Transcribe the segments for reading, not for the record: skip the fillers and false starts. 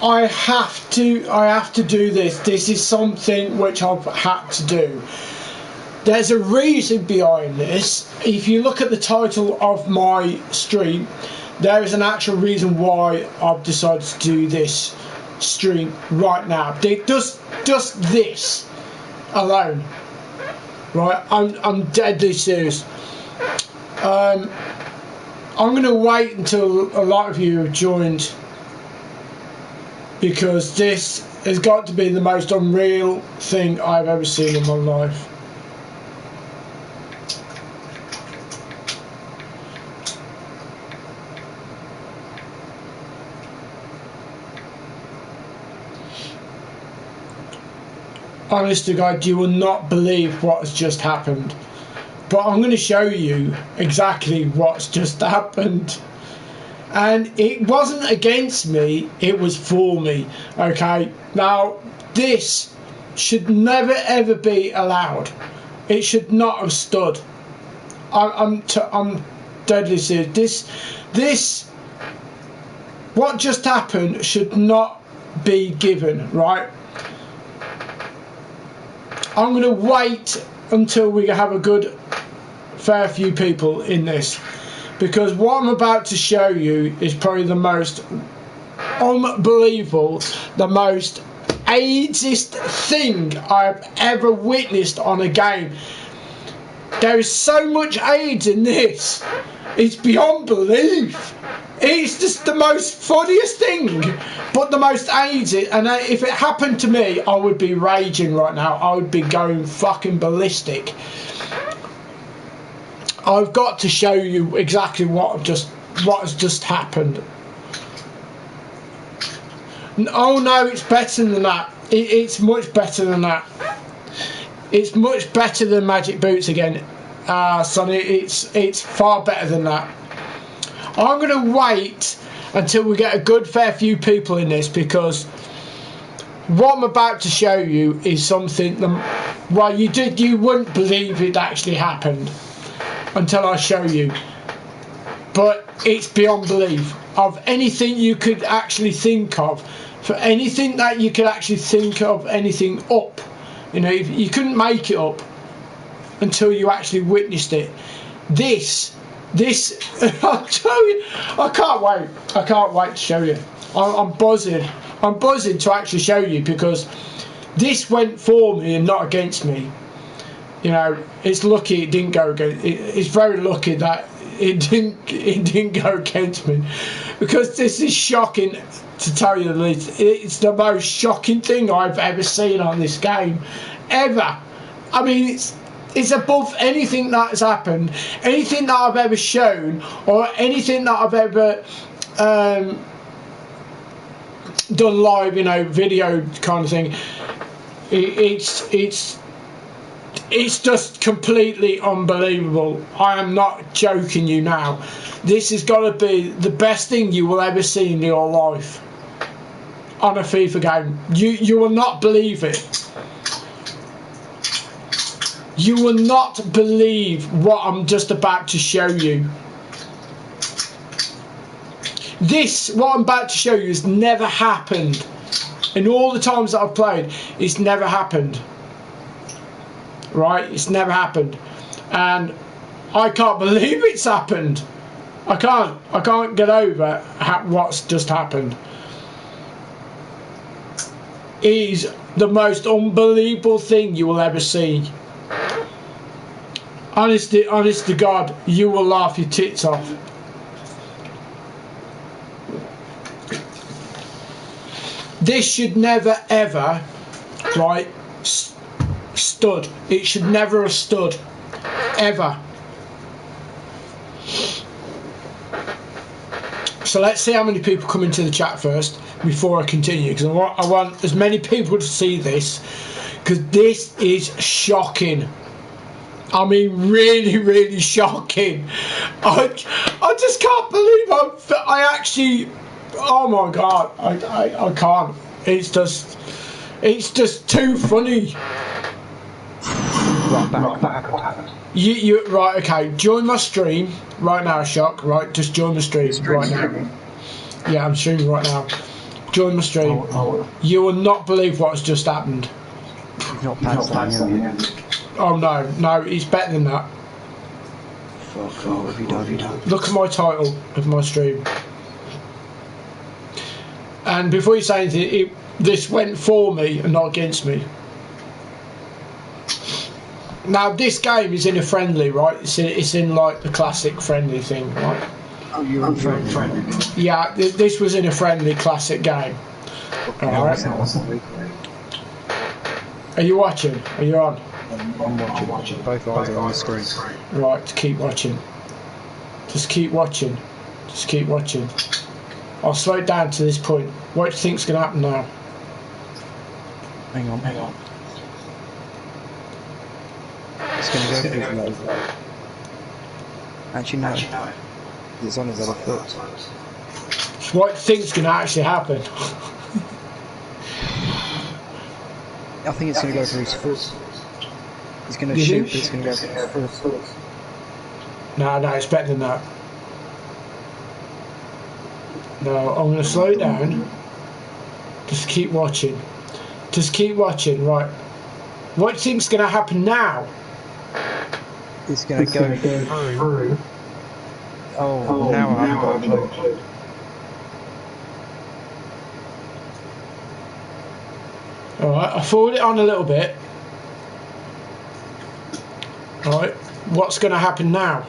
I have to do this. This is something which I've had to do. There's a reason behind this. If you look at the title of my stream, there is an actual reason why I've decided to do this stream right now. Just this alone, right? I'm deadly serious. I'm going to wait until a lot of you have joined, because this has got to be the most unreal thing I've ever seen in my life. Honest to God, you will not believe what has just happened. But I'm going to show you exactly what's just happened. And it wasn't against me, it was for me. Okay, now this should never ever be allowed. It should not have stood. I'm deadly serious. This what just happened should not be given, right? I'm going to wait until we have a good fair few people in this, because what I'm about to show you is probably the most unbelievable, the most ageist thing I've ever witnessed on a game. There is so much AIDS in this, it's beyond belief. It's just the most funniest thing, but the most AIDS. And if it happened to me, I would be raging right now. I would be going fucking ballistic. I've got to show you exactly what has just happened. Oh no, it's better than that. It's much better than that. It's much better than Magic Boots again, Sonny. It's far better than that. I'm going to wait until we get a good fair few people in this, because what I'm about to show you is something well, you wouldn't believe it actually happened until I show you. But it's beyond belief. Of anything you could actually think of, for anything that you could actually think of, anything up, you know, you couldn't make it up until you actually witnessed it. This I'll tell you, I can't wait to show you. I'm buzzing to actually show you, because this went for me and not against me. You know, it's lucky it didn't go against. It's very lucky that it didn't go against me, because this is shocking, to tell you the least. It's the most shocking thing I've ever seen on this game, ever. I mean, it's above anything that has happened, anything that I've ever shown, or anything that I've ever done live, you know, video kind of thing. It's just completely unbelievable. I am not joking you now. This has got to be the best thing you will ever see in your life on a FIFA game. You will not believe it. You will not believe what I'm just about to show you. What I'm about to show you has never happened. In all the times that I've played, it's never happened. Right? It's never happened. And I can't believe it's happened. I can't get over what's just happened. It is the most unbelievable thing you will ever see. Honest to God, you will laugh your tits off. This should never ever, right, stood. It should never have stood, ever. So let's see how many people come into the chat first before I continue, because I want as many people to see this, because this is shocking. I mean, really, really shocking. I just can't believe I actually. Oh my God, I can't. It's just too funny. You right? Okay, join my stream right now, Shock. Right, just join the stream right now. Yeah, I'm streaming right now. Join my stream. You will not believe what has just happened. You've not passed that. Oh no, it's better than that. Fuck, what have you done? Look at my title of my stream. And before you say anything, this went for me and not against me. Now this game is in a friendly, right? It's in like the classic friendly thing, right? Oh, you're in friendly. Yeah, this was in a friendly classic game. Alright. Are you watching? Are you on? I'm watching. Both eyes are on the screen. Right, keep watching. Just keep watching. Just keep watching. I'll slow it down to this point. What do you think's going to happen now? Hang on. It's going to go through the low. Actually, no. It's on his other foot. What do you think's going to actually happen? I think it's going to go through his foot. He's going to shoot, but it's going to go through his foot. No, it's better than that. No, I'm going to slow it down. Just keep watching. Just keep watching, right. What do you think's going to happen now? It's going to go through. Oh, now I haven't got a clue. Alright, I forward it on a little bit. Alright, what's going to happen now?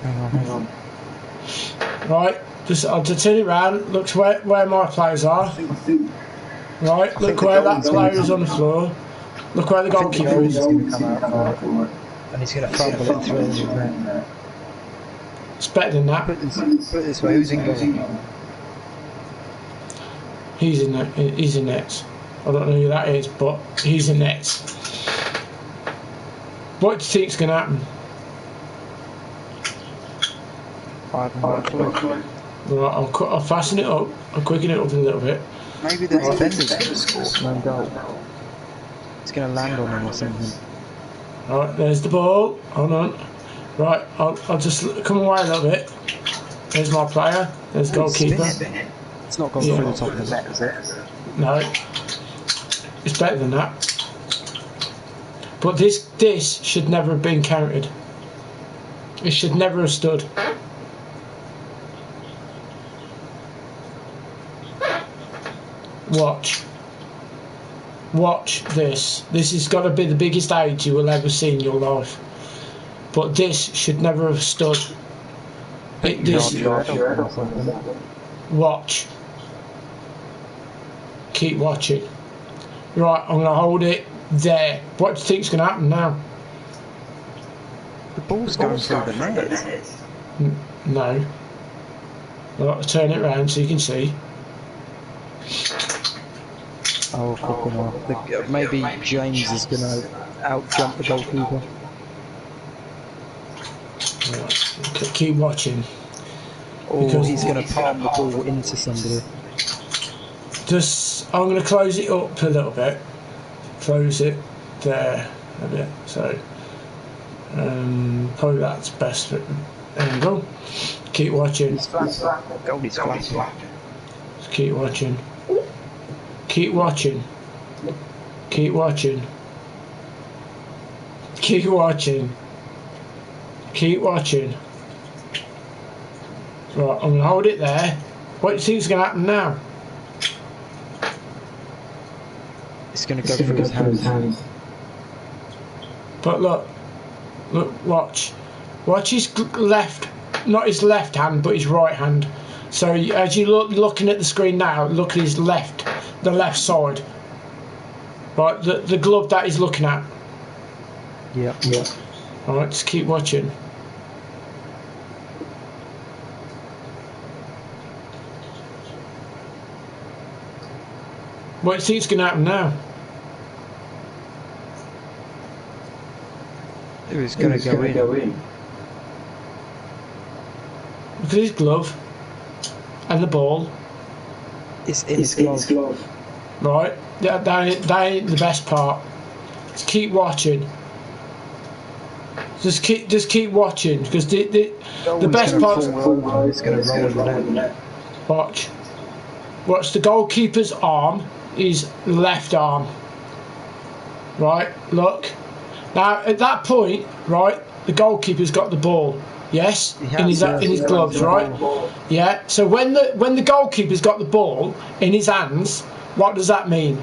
Hang on. Right, I'll just turn it around, look to where my players are. Right, look where that player is on the floor. Look where the goalkeeper is. And he's going to fumble it through the net. It's better than that. Put it this way, who's in goal? He's in net. I don't know who that is, but he's in net. What do you think's going to happen? I haven't got a clue. Right, I'll fasten it up. I'll quicken it up a little bit. Maybe the defender's going to score no goal. It's going to land on him or something. Right, there's the ball. Hold on. Right, I'll just come away a little bit. There's my player. There's the goalkeeper. It's not gone through the top of the net, is it? No. It's better than that. But this should never have been counted. It should never have stood. Watch this. This has got to be the biggest age you will ever see in your life. But this should never have stood. Watch. Keep watching. Right, I'm going to hold it there. What do you think's going to happen now? The ball's going through the net. No. Right, I'll turn it around so you can see. Oh, fucking hell. Maybe James is going to out-jump the goalkeeper. Right, keep watching. Or he's going to palm the ball into somebody. I'm going to close it up a little bit. Close it there a bit. So, probably that's best angle. Keep watching. He's flat. Goalie's flat. Just keep watching. Keep watching. Keep watching. Keep watching. Keep watching. Right, I'm going to hold it there. What do you think is going to happen now? It's going to go through his hands. But look, watch his left, not his left hand, but his right hand. So as you looking at the screen now, look at his left, the left side. Right, the glove that he's looking at. Yeah. All right, just keep watching. What do you think's going to happen now? It was going to go in. Look at his glove and the ball. It's in his glove. Right, that ain't the best part. Just keep watching. Just keep watching, because the best part. It's going to roll in the net. Watch the goalkeeper's arm, his left arm. Right, look. Now at that point, right, the goalkeeper's got the ball. Yes, in his gloves, right? Yeah. So when the goalkeeper's got the ball in his hands, what does that mean?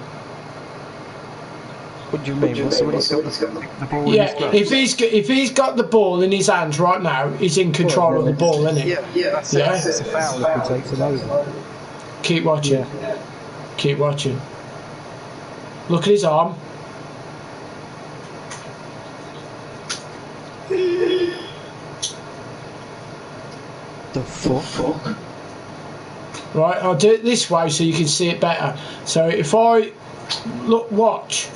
What do you mean? When he's got the ball in his gloves? if he's got the ball in his hands right now, he's in control of the ball, isn't he? Yeah. It's a foul if he takes it over. Keep watching. Yeah. Keep watching. Look at his arm. The fuck? Right, I'll do it this way so you can see it better. So if I look, watch.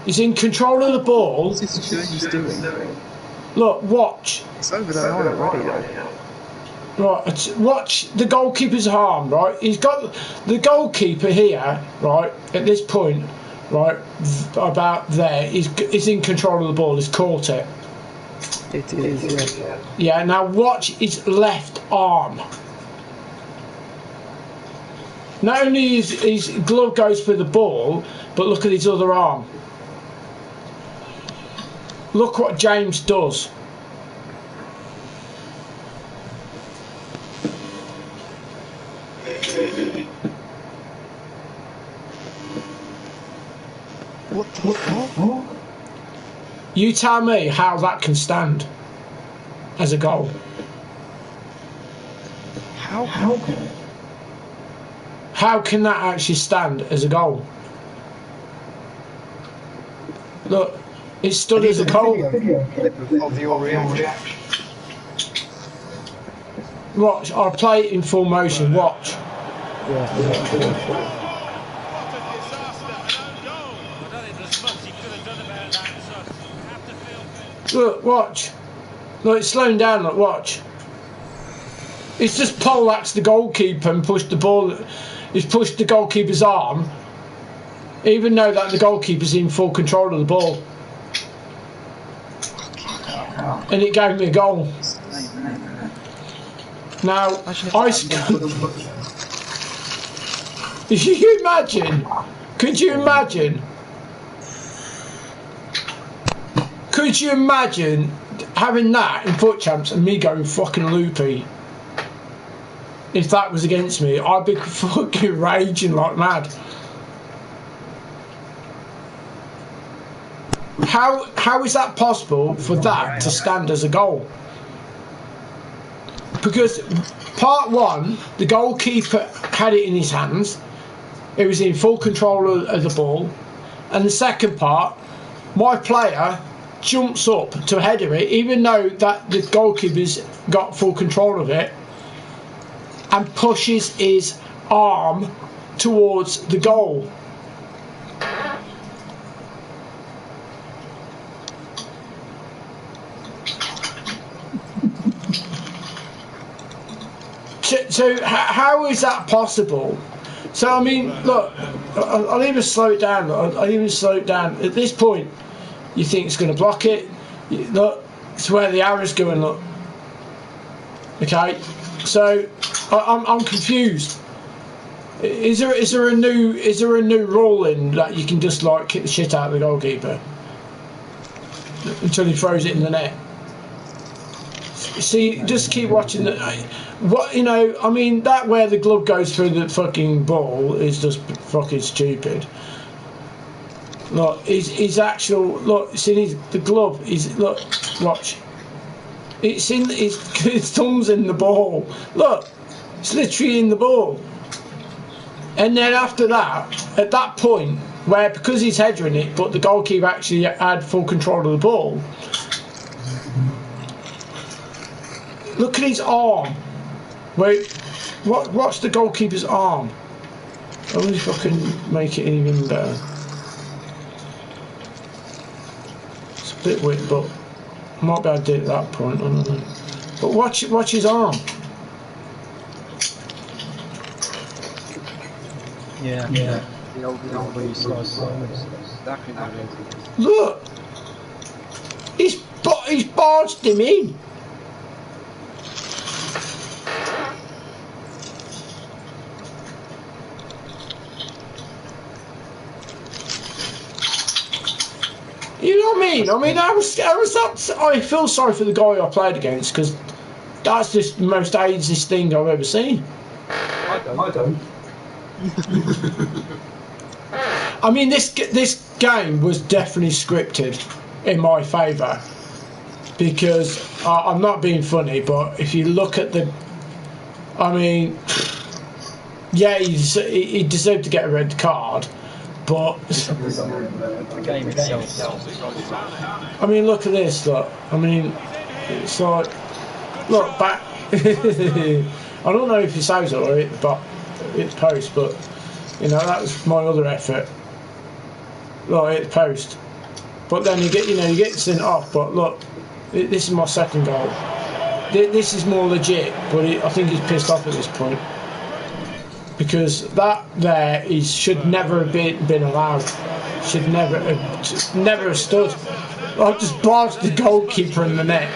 He's in control of the ball. What's this James doing? Look, watch. It's over the line already, though. Right, watch the goalkeeper's arm, right? He's got the goalkeeper here, right, at this point, right, about there, is in control of the ball, he's caught it. It is, yeah. Yeah, now watch his left arm. Not only his glove goes for the ball, but look at his other arm. Look what James does. What the fuck? You tell me how that can stand as a goal. How can that actually stand as a goal? Look, it stood as a goal. Of your reaction. Watch, I'll play it in full motion. Watch. Yeah. Look, watch. Look, it's slowing down. Look, watch. It's just poleaxed the goalkeeper and pushed the ball. He's pushed the goalkeeper's arm, even though that the goalkeeper's in full control of the ball. And it gave me a goal. Now, you imagine? Could you imagine? Could you imagine having that in foot champs and me going fucking loopy? If that was against me, I'd be fucking raging like mad. How is that possible for that to stand as a goal? Because part one, the goalkeeper had it in his hands. It was in full control of the ball. And the second part, my player jumps up to header it, even though that the goalkeeper's got full control of it, and pushes his arm towards the goal. So how is that possible? So I mean, look, I'll even slow it down. I'll even slow it down. At this point, you think it's going to block it. Look, it's where the arrow's going. Look. Okay, so I'm confused. Is there a new rule in that you can just like kick the shit out of the goalkeeper until he throws it in the net? See, just keep watching the. What, you know, I mean, that where the glove goes through the fucking ball is just fucking stupid. Look, his actual, look, it's in the glove. Look, watch. It's in his thumb's in the ball. Look, it's literally in the ball. And then after that, at that point, where because he's headering it, but the goalkeeper actually had full control of the ball. Look at his arm. Wait, watch the goalkeeper's arm. I wonder if I can make it even better. It's a bit weird, but I might be able to do it at that point. I don't know. But watch his arm. Yeah. The old Simon. Exactly what it is. Look, he's he's barged him in. You know what I mean? I mean, I feel sorry for the guy I played against because that's just the most ageist thing I've ever seen. I don't. I mean, this game was definitely scripted in my favour because I'm not being funny, but if you look at the, I mean, yeah, he deserved to get a red card, but The game itself. I mean, look at this. Look, I mean, it's like, look back. I don't know if he saves it or it's post, but you know that was my other effort. Look, it's post, but then you get sent off. But look, this is my second goal. This is more legit, but I think he's pissed off at this point because that there should never have been allowed. Should never have stood. I've just barged the goalkeeper in the net.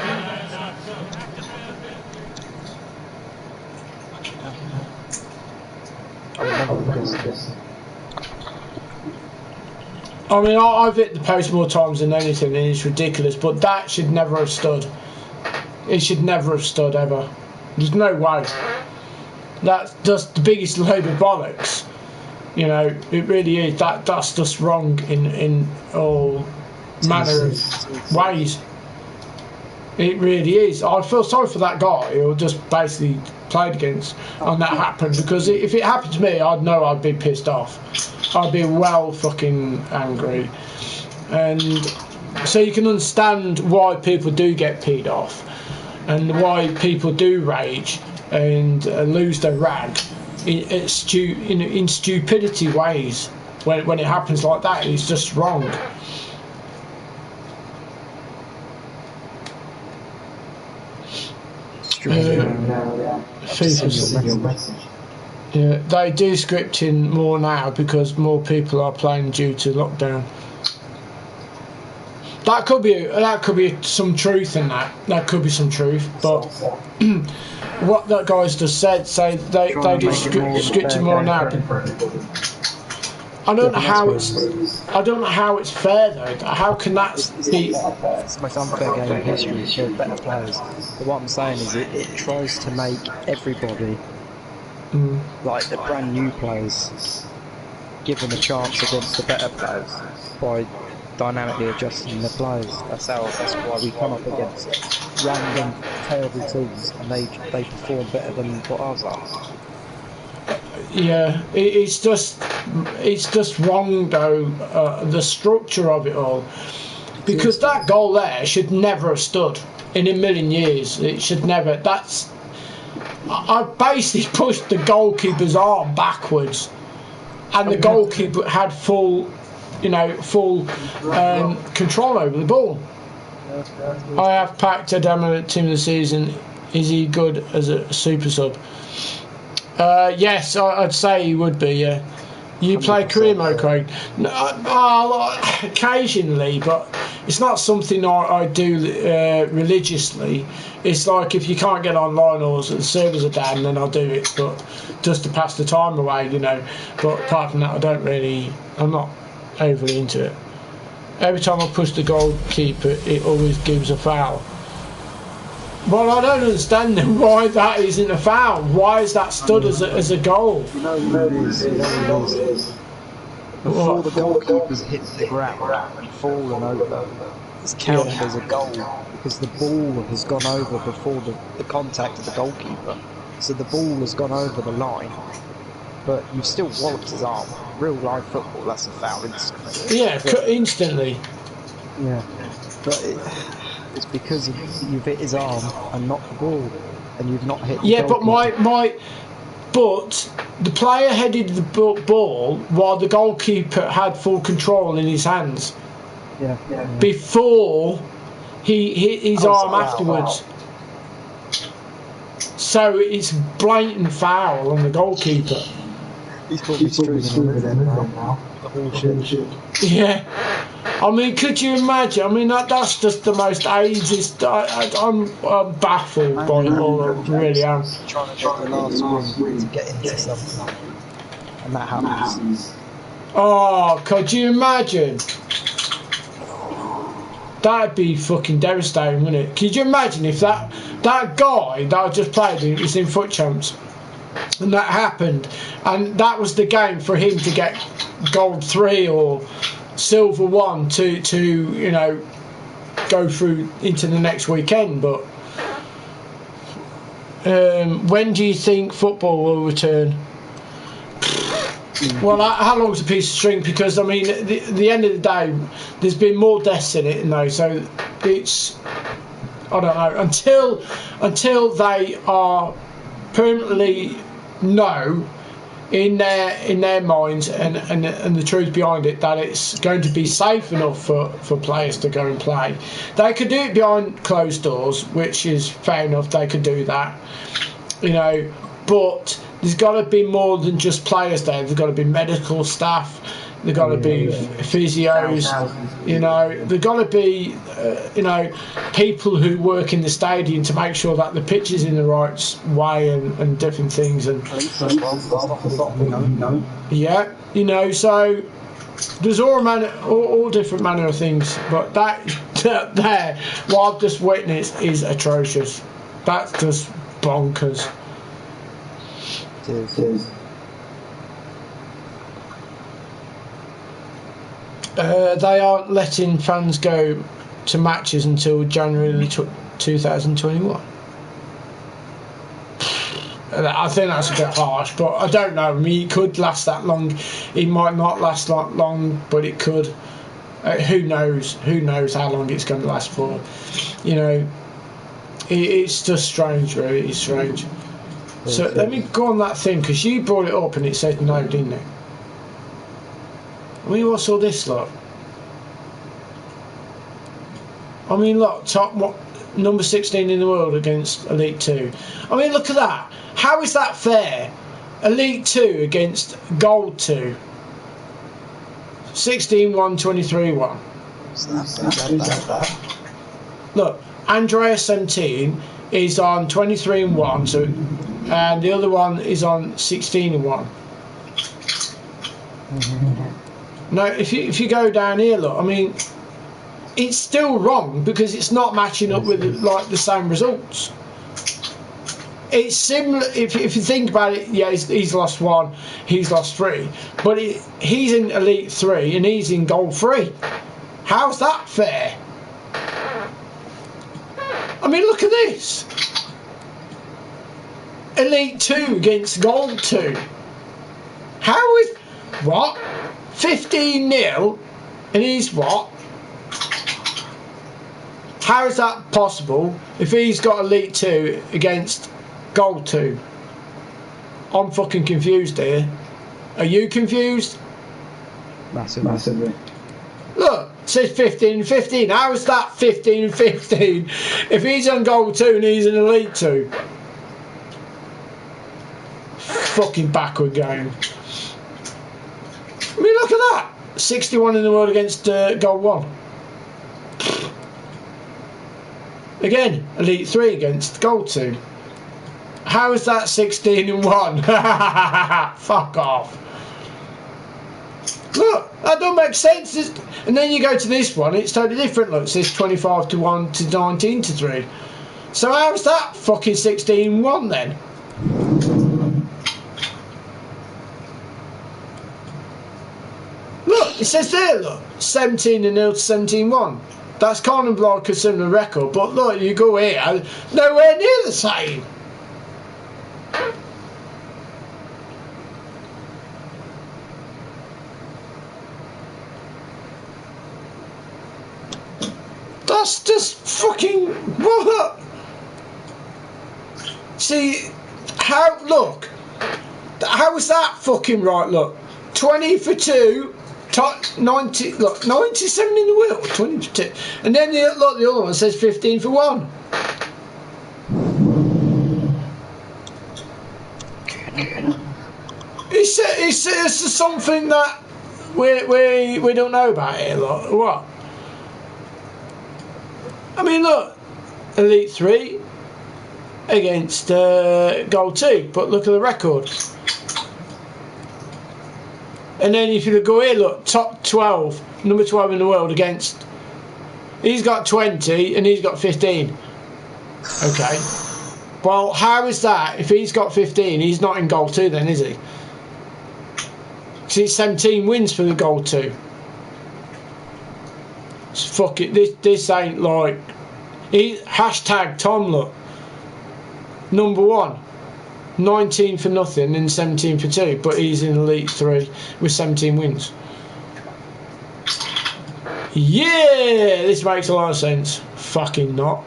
I mean, I've hit the post more times than anything, and it's ridiculous. But that should never have stood. It should never have stood ever. There's no way. That's just the biggest load of bollocks. You know, it really is. That's just wrong in all manner of ways. It really is. I feel sorry for that guy who just basically played against and that happened, because if it happened to me, I'd know I'd be pissed off. I'd be well fucking angry. And so you can understand why people do get peed off and why people do rage and lose their rag in stupidity ways when it happens like that. It's just wrong. Yeah, they do scripting more now because more people are playing due to lockdown. That could be some truth in that. That could be some truth, but what that guy's just said, say they do scripting more now. I don't know how it's fair though. How can that be? It's the most unfair game in history. It shows better players. But what I'm saying is, it tries to make everybody, like the brand new players, give them a chance against the better players by dynamically adjusting the players. That's why we come up against random terrible teams and they perform better than what ours are. Yeah, it's just wrong though, the structure of it all, because that goal there should never have stood in a million years. It should never. I basically pushed the goalkeeper's arm backwards, and the goalkeeper had full control over the ball. I have packed a demo team of the season. Is he good as a super sub? Yes, I'd say he would be, yeah. You play career mode, Craig? No, occasionally, but it's not something I do religiously. It's like if you can't get online or the servers are down, then I'll do it, but just to pass the time away, you know. But apart from that, I'm not overly into it. Every time I push the goalkeeper, it always gives a foul. Well, I don't understand why that isn't a foul. Why is that stood as a goal? You know what it is. Before the goalkeeper's hit the ground and fallen over, it's counted as a goal because the ball has gone over before the contact of the goalkeeper. So the ball has gone over the line, but you've still walloped his arm. Real life football, that's a foul instantly. Yeah, instantly. Yeah, but it's because you've hit his arm and not the ball, and you've not hit the goalkeeper. But the player headed the ball while the goalkeeper had full control in his hands. Yeah. Before he hit his arm afterwards. So it's blatant foul on the goalkeeper. He's probably screwing him now. The bullshit. Yeah. I mean, could you imagine? I mean, that's just the most ageist. I'm baffled by it all. I really am. Trying to get the last win to get into something, and that happens. Oh, could you imagine? That'd be fucking devastating, wouldn't it? Could you imagine if that guy that I just played in was in Foot Champs, and that happened, and that was the game for him to get gold 3 or silver 1 to you know, go through into the next weekend. But when do you think football will return? Well, how long's a piece of string? Because I mean, at the end of the day, there's been more deaths in it, you know. So it's, I don't know, until they are permanently know in their minds and the truth behind it that it's going to be safe enough for players to go and play. They could do it behind closed doors, which is fair enough. They could do that, you know, but there's got to be more than just players there. There's got to be medical staff. There's got to be physios. You know, there's got to be you know, people who work in the stadium to make sure that the pitch is in the right way and different things. And yeah, you know, so there's all different manner of things. But that there, what I've just witnessed is atrocious. That's just bonkers. They aren't letting fans go to matches until January 2021. I think that's a bit harsh, but I don't know. I mean, it could last that long. It might not last that long, but it could. Who knows? Who knows how long it's going to last for? You know, it's just strange, really. It's strange. So let me go on that thing, because you brought it up and it said no, didn't it? I mean, what's all this, look? I mean, look, number 16 in the world against Elite 2. I mean, look at that. How is that fair? Elite 2 against Gold 2. 16-1, 23-1. Look, Andrea 17 is on 23-1, so, and the other one is on 16-1. Now, if you go down here, look, I mean, it's still wrong because it's not matching up with like the same results. It's similar. If you think about it, yeah, he's lost 1, he's lost 3, but he's in Elite 3 and he's in Gold 3. How's that fair? I mean, look at this. Elite 2 against Gold 2. How is what? 15-0 and he's what? How is that possible if he's got Elite 2 against Gold 2? I'm fucking confused here. Are you confused? Massively. Look, it says 15-15. How is that 15-15 if he's on Gold 2 and he's in Elite 2? Fucking backward game. I mean, look at that. 61 in the world against Gold 1. Again, Elite 3 against Gold 2. How is that 16-1? Fuck off. Look, that don't make sense. And then you go to this one, it's totally different. Look, it says 25-1 to 19-3. So how's that fucking 16-1 then? Look, it says there, look, 17-0 to 17-1. That's kind of like a similar record, but look, you go here, nowhere near the same. That's just fucking what? See, look, how is that fucking right? Look, 20 for 2. 90, look, 97 in the world, 20 for 2, and then the other one says 15 for 1. It's something that we don't know about it. Like, what? I mean, look, Elite 3 against Gold 2, but look at the record. And then if you go here, look, top 12, number 12 in the world against. He's got 20 and he's got 15. Okay. Well, how is that? If he's got 15, he's not in Gold 2 then, is he? Because it's 17 wins for the Gold 2. Fuck it, this ain't like. Hashtag Tom, look. Number 1. 19 for nothing and 17 for 2, but he's in Elite 3 with 17 wins. Yeah, this makes a lot of sense. Fucking not.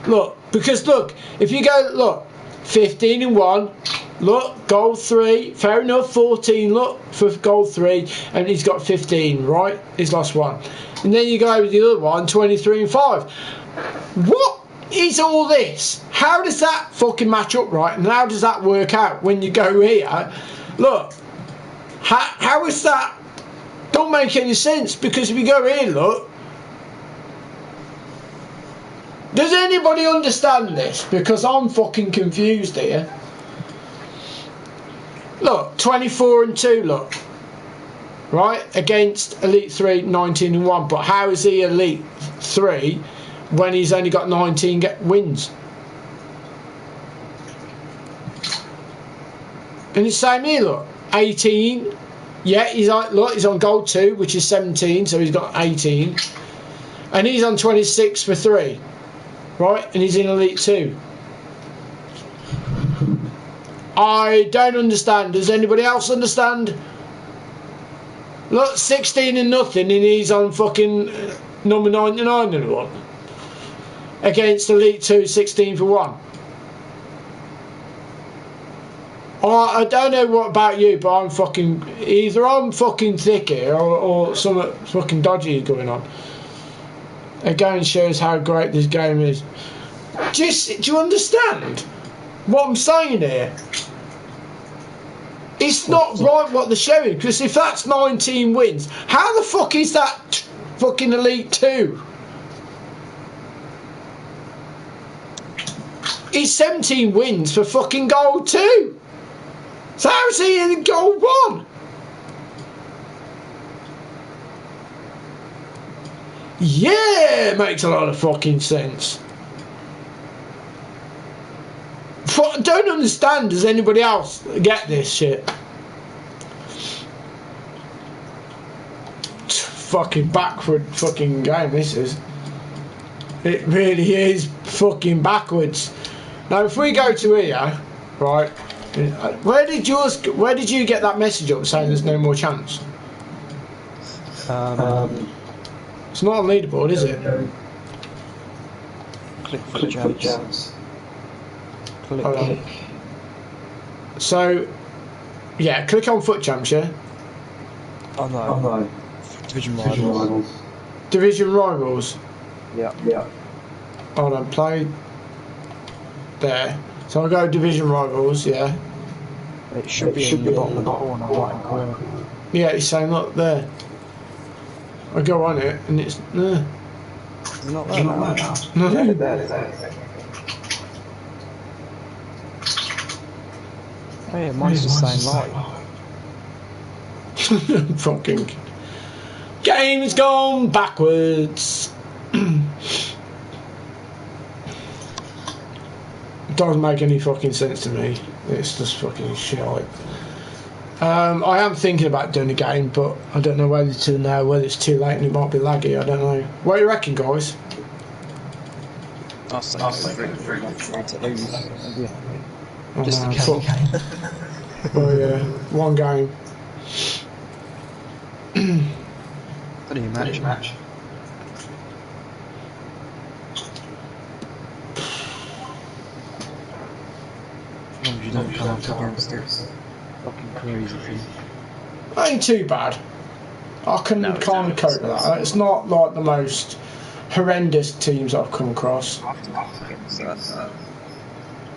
Look, because look, if you go, look, 15 and 1, look, Gold 3, fair enough, 14, look, for Gold 3, and he's got 15, right? He's lost 1. And then you go over the other one, 23 and 5. What is all this? How does that fucking match up, right? And how does that work out when you go here? Look, how is that? Don't make any sense, because if you go here, look, does anybody understand this? Because I'm fucking confused here. Look, 24 and 2, look, right, against Elite 3, 19 and 1, but how is he Elite 3 when he's only got 19 wins? And it's same here, look, 18. Yeah, he's on, look, he's on Gold 2, which is 17, so he's got 18. And he's on 26 for 3, right? And he's in Elite 2. I don't understand. Does anybody else understand? Look, 16 and nothing, and he's on fucking number 99 and 1. Against Elite 2, 16 for 1. I don't know what about you, but I'm fucking. Either I'm fucking thick here or something fucking dodgy is going on. Again, shows how great this game is. Do you understand what I'm saying here? It's not right what they're showing, because if that's 19 wins, how the fuck is that fucking Elite 2? It's 17 wins for fucking Gold 2. So how's he in Gold 1? Yeah, it makes a lot of fucking sense. I don't understand. Does anybody else get this shit? Fucking backward fucking game this is. It really is fucking backwards. Now if we go to here, right, where did you get that message up saying there's no more chance? It's not on leaderboard, is it? Click for chance. Click. So, yeah, click on Foot Champs, yeah? Oh no. Division Rivals. Division Rivals? Yeah. Hold on, play there. So I'll go Division Rivals, yeah. It should be in the bottom of the corner, right corner. Yeah, it's saying look there. I go on it and it's It's not there now. no. Oh yeah, mine's just saying live. Fucking game's gone backwards. Doesn't make any fucking sense to me. It's just fucking shit. I am thinking about doing a game, but I don't know whether to now, whether it's too late and it might be laggy. I don't know. What do you reckon, guys? I'll say to lose. Yeah. Oh, Just no, a game. Oh yeah, one game. What do you match? As long as you don't come up against it. Fucking crazy thing. Ain't too bad. I can kind of cope with that. It's not like the most horrendous teams I've come across.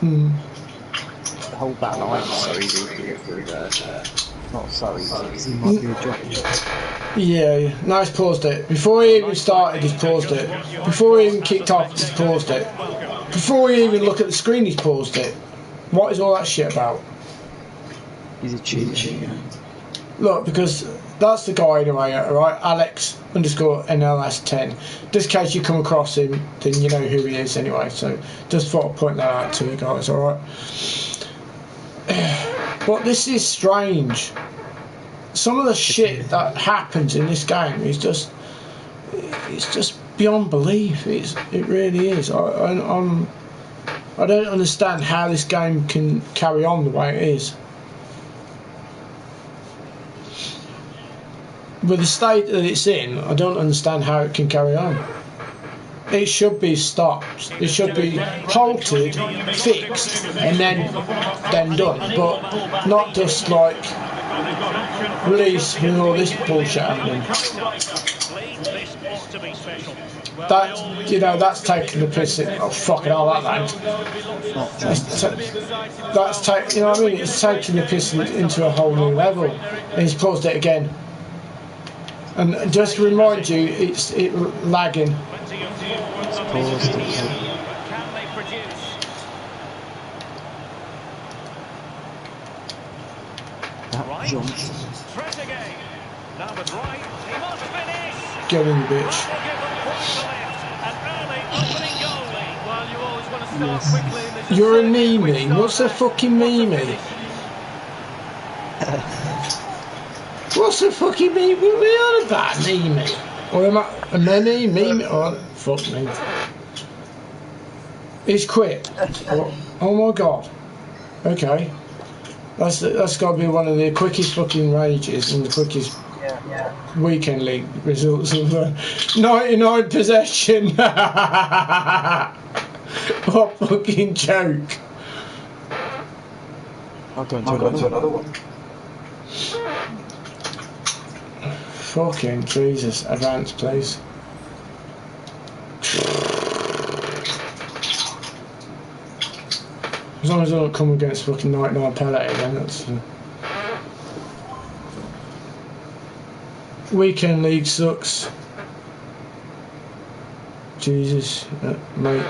The whole back line is so easy to get through there. Not so easy, because he might be a jockey. Yeah, no, he's paused it. Before he even started, he's paused it. Before he even kicked off, he's paused it. Before he even looked at the screen, he's paused it. What is all that shit about? He's a cheater. Look, because that's the guy anyway, right? Alex _NLS10. Just in case you come across him, then you know who he is anyway. So just thought I'd point that out to you guys, alright? But this is strange. Some of the shit that happens in this game is just, it's just beyond belief. It really is. I don't understand how this game can carry on the way it is. With the state that it's in, I don't understand how it can carry on. It should be stopped. It should be halted, fixed, and then done. But not just like release with all this bullshit happening. That, you know, that's taking the piss. Oh fucking hell, that land. That's taking, you know what I mean? It's taking the piss into a whole new level. And he's paused it again. And just to remind you, it's lagging. It's paused again. That jump. Get in, bitch. Yes. You're a meme. What's a fucking meme? What's a fucking meme? What are we on about, meme? Or am I a meme? Oh, fuck me. He's quit. Oh my god. Okay. That's got to be one of the quickest fucking rages and the quickest weekend league results of 99 possession. What fucking joke. I'll go into another one. Fucking Jesus. Advance, please. As long as I don't come against fucking 99 penalty, then that's... Weekend league sucks. Jesus, mate.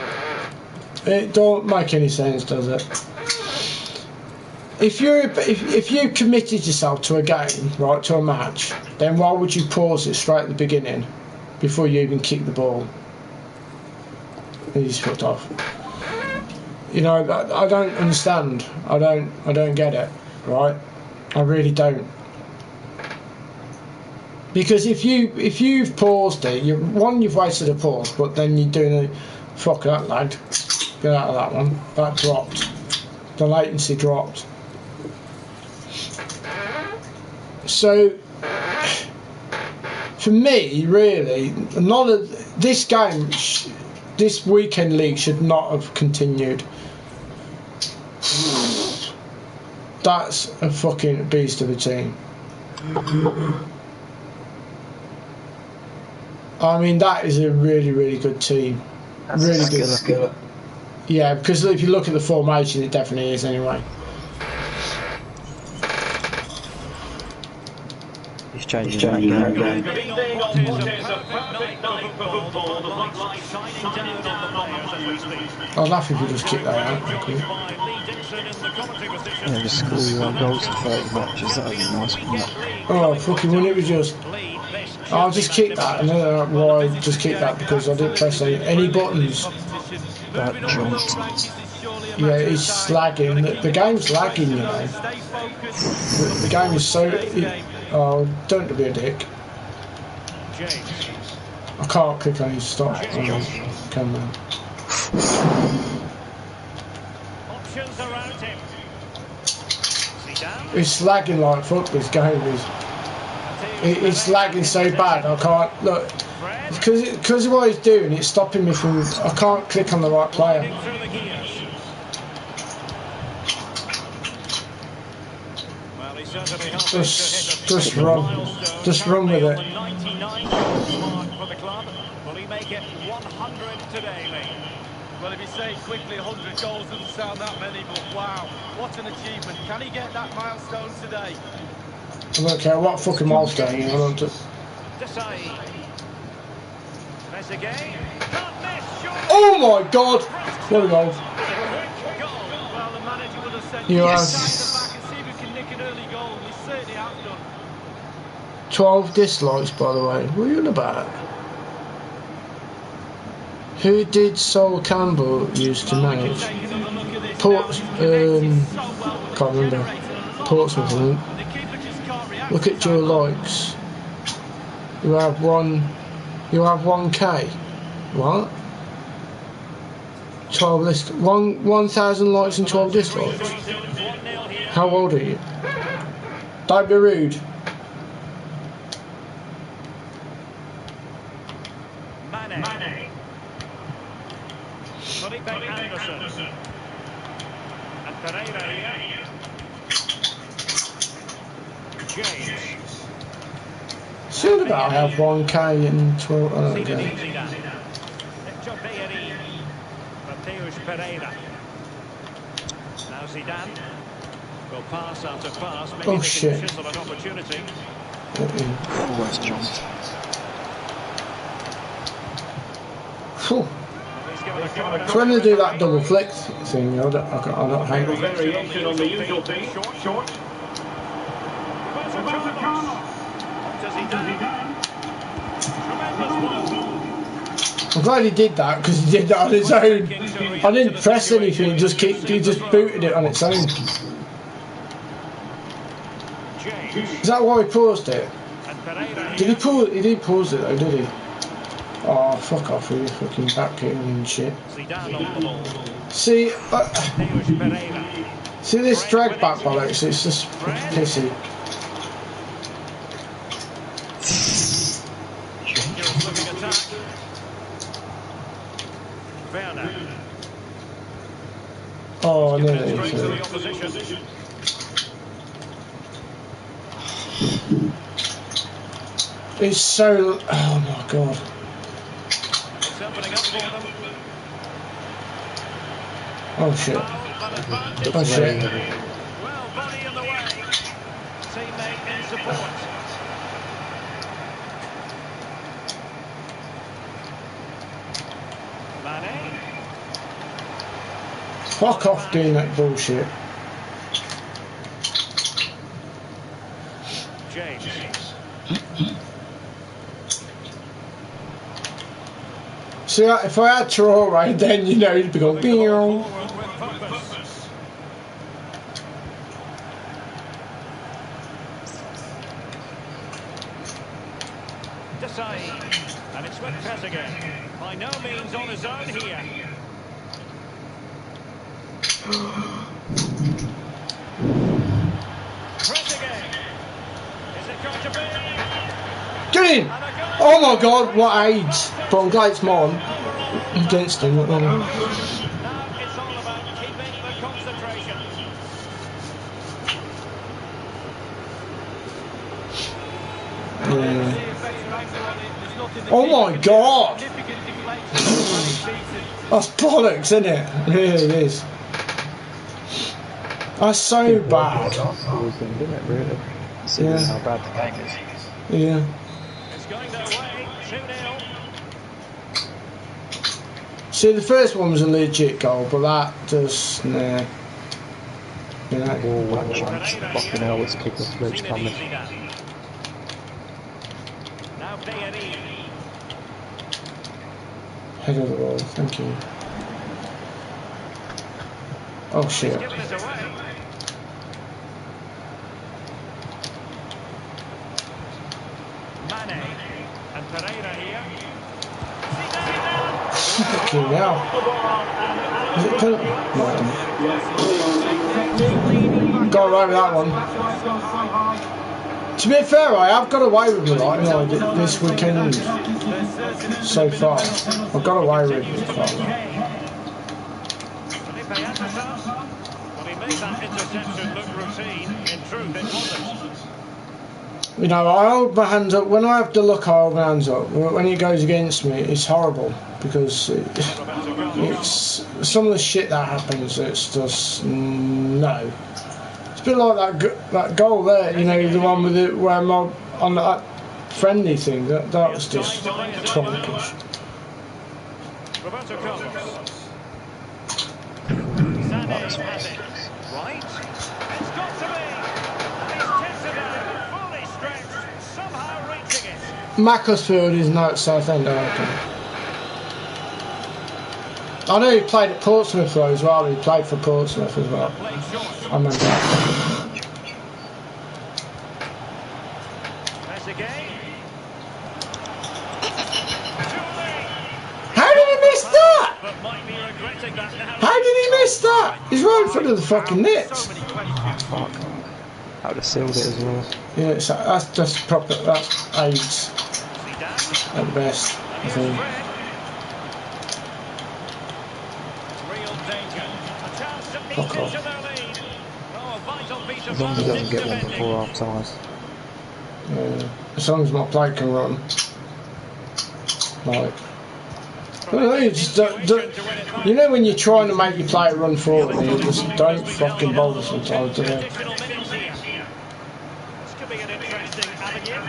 It don't make any sense, does it? If you committed yourself to a game, right, to a match, then why would you pause it straight at the beginning before you even kick the ball? And he's fucked off. You know, I don't understand. I don't get it, right? I really don't. Because if you've paused it, you've wasted a pause, but then you're doing a fuck that lad. Get out of that one. That dropped. The latency dropped. So for me, really, none of this game, this weekend league should not have continued. That's a fucking beast of a team. I mean, that is a really, really good team. That's really good. Yeah, because if you look at the formation, it definitely is anyway. He's changing again. I'd laugh if you just kick that out. Yeah, just score you 1 goal to 30 matches. That would be nice, wouldn't it? Oh, fucking when it was just... I'll just kick that, and then why just kick that, because I didn't press any buttons. That jump. Yeah, it's lagging. The game's lagging, you know. The game is so... Oh, don't be a dick. I can't click on his stop. Come on. It's lagging like fuck, this game is. It's lagging so bad, I can't... Look, because of what he's doing, it's stopping me from... I can't click on the right player. Just run. Just run with it. Well, if you say quickly 100 goals doesn't sound that many, but wow, what an achievement. Can he get that milestone today? I don't care what fucking milestone you want to. Oh my god! What a goal. Well, the manager would have said, Yes. back and see if we can nick an early goal, and we certainly have done. 12 dislikes, by the way. What are you on about? Who did Sol Campbell used to manage? Can't remember. Portsmouth, I think. Look at your likes. You have 1K. What? 12 list. 1,000 likes and 12 dislikes. How old are you? Don't be rude. Mane. Anderson. And Pereira here. James. Soon about I have 1K and 12. I don't know. Pereira. Now Zidane will pass after pass. Maybe Oh shit! an opportunity. Almost jumped. Phew. So when they do that double flick thing, I don't hate it. Variation on the usual thing. Short. I'm glad he did that because he did that on his own. I didn't press anything; he just booted it on its own. Is that why he paused it? Did he pause? He didn't pause it though, did he? Oh, fuck off with your fucking back kicking and shit. See, see this drag back bollocks, it's just pissy. Oh, I know that. It's so. Oh my god. Oh shit. Oh shit. Well, body in the way. Teammate in support. Mane. Fuck off doing that bullshit. James. See, if I had Traore, then you know he'd be going. Beow. And it's with Trezeguet. By no means on his own here. Trezeguet. Is it going to be? Get in! Oh my god, what AIDS! But I'm glad it's mine. Against him, not mine. Now it's all about keeping the concentration. Yeah. Oh my god! That's bollocks, isn't it? It really is. That's so bad. Seeing how bad the game is. Yeah. It's going their way, 2-0. See, the first one was a legit goal, but that just, nah. Yeah. Oh, what a chance. Fucking hell, this kick-off rate's coming. Now Pereira. Head of the ball, thank you. Oh shit. Giving it away. Mane and Pereira here. Fucking hell. Is it penalty? No. Got away with that one. To be fair, I have got away with it, like, you know, this weekend so far. I've got away with it. Well, he made that interception look routine. In truth, it wasn't. You know, I hold my hands up. When I have to look, I hold my hands up. When it goes against me, it's horrible because it's some of the shit that happens. It's just no. It's a bit like that goal there. You know, the one with it where I'm on that friendly thing. That was just tronkish. Roberto Carlos. Sanchez has it. Right. It's got to be. And he's tested it. Fully stretched. Somehow reaching it. Macclesfield is now at Southend, I reckon. I know he played at Portsmouth though as well. He played for Portsmouth as well. I remember that. That's again. How did he miss that? But might be regretting that now. How did he miss that? He's right in front of the fucking net. So many questions. Fuck. I would have sealed it as well. Yeah, that's just proper. That's AIDS Zidane. at the best, I think. Real danger. A chance to ease Fuck into off. their lead. Oh, a vital piece of As long as he doesn't get one defending. before half time. As long as my plate can run. Like, I don't know, you just you know when you're trying to make your plate run forward and you just don't fucking bother sometimes, do you? Additional minutes here. This could be an interesting avenue.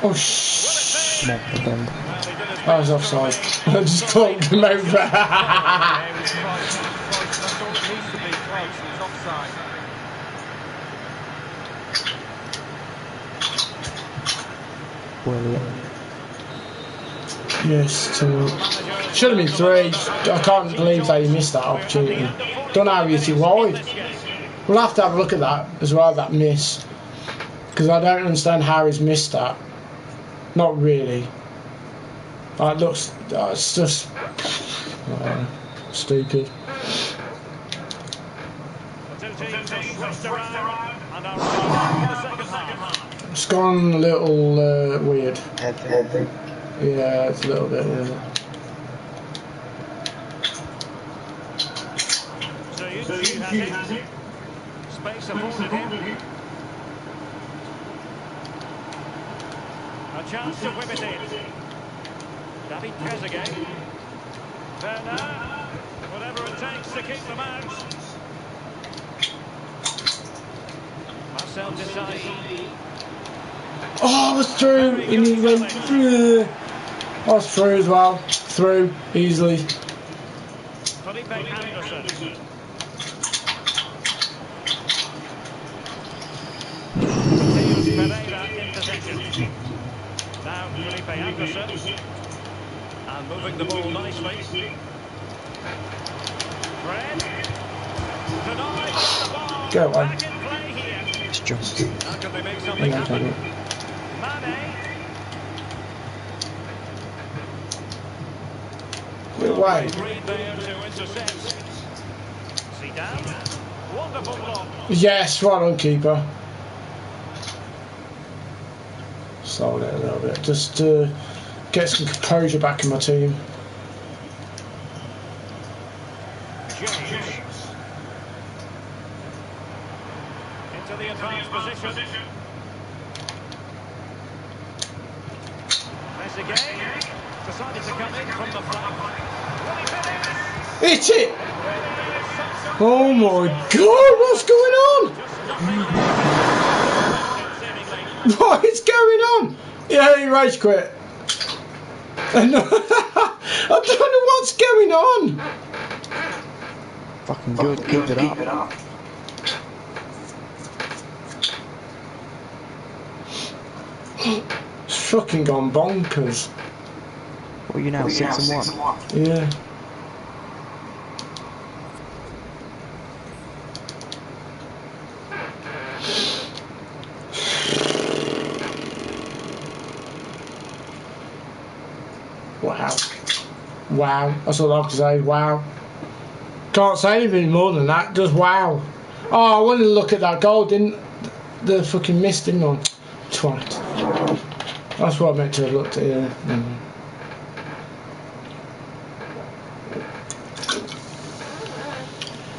Oh shh! Come on, defend. That was offside. I just clocked him over. That's all it needs to be close. It's offside. Brilliant. Yes, two. Should have been three. I can't believe that he missed that opportunity. Don't know how he hit it wide. We'll have to have a look at that as well, that miss. Because I don't understand how he's missed that. Not really. It looks, it's just stupid. The two teams have switched around and are ready for the second half. It's gone a little weird. Head. Yeah, it's a little bit. Yeah. So you has it. Space afforded him. A chance to whip it in. David Trezeguet. Werner. Whatever it takes to keep them out. Marcel Desailly. Oh, I was through, and he went through. I was through as well. Through easily. Felipe Anderson. Mateus Pereira in possession. Now Felipe Anderson. And moving the ball nicely. Fred. Denied the ball. Go on. Back in play here. It's jumped. How can they make something Yeah, happen? take it. Mane. Get away. Reed there to intercept. Zidane. Wonderful block. Yes, right on, keeper. Sold it a little bit. Just to get some composure back in my team. James. Into the advanced position. Trezeguet decided to come in from the flank. Hit it! Oh my god, what's going on? What is going on? Yeah, he rage quit. I don't know what's going on. Fucking good. Keep it up. It's fucking gone bonkers. What are you now? 6-1. Yeah. Wow. Wow. That's all I have to say. Wow. Can't say anything more than that. Just wow. Oh, I wanted to look at that goal, didn't the fucking miss, didn't I? Twat. That's what I meant to have looked at, yeah.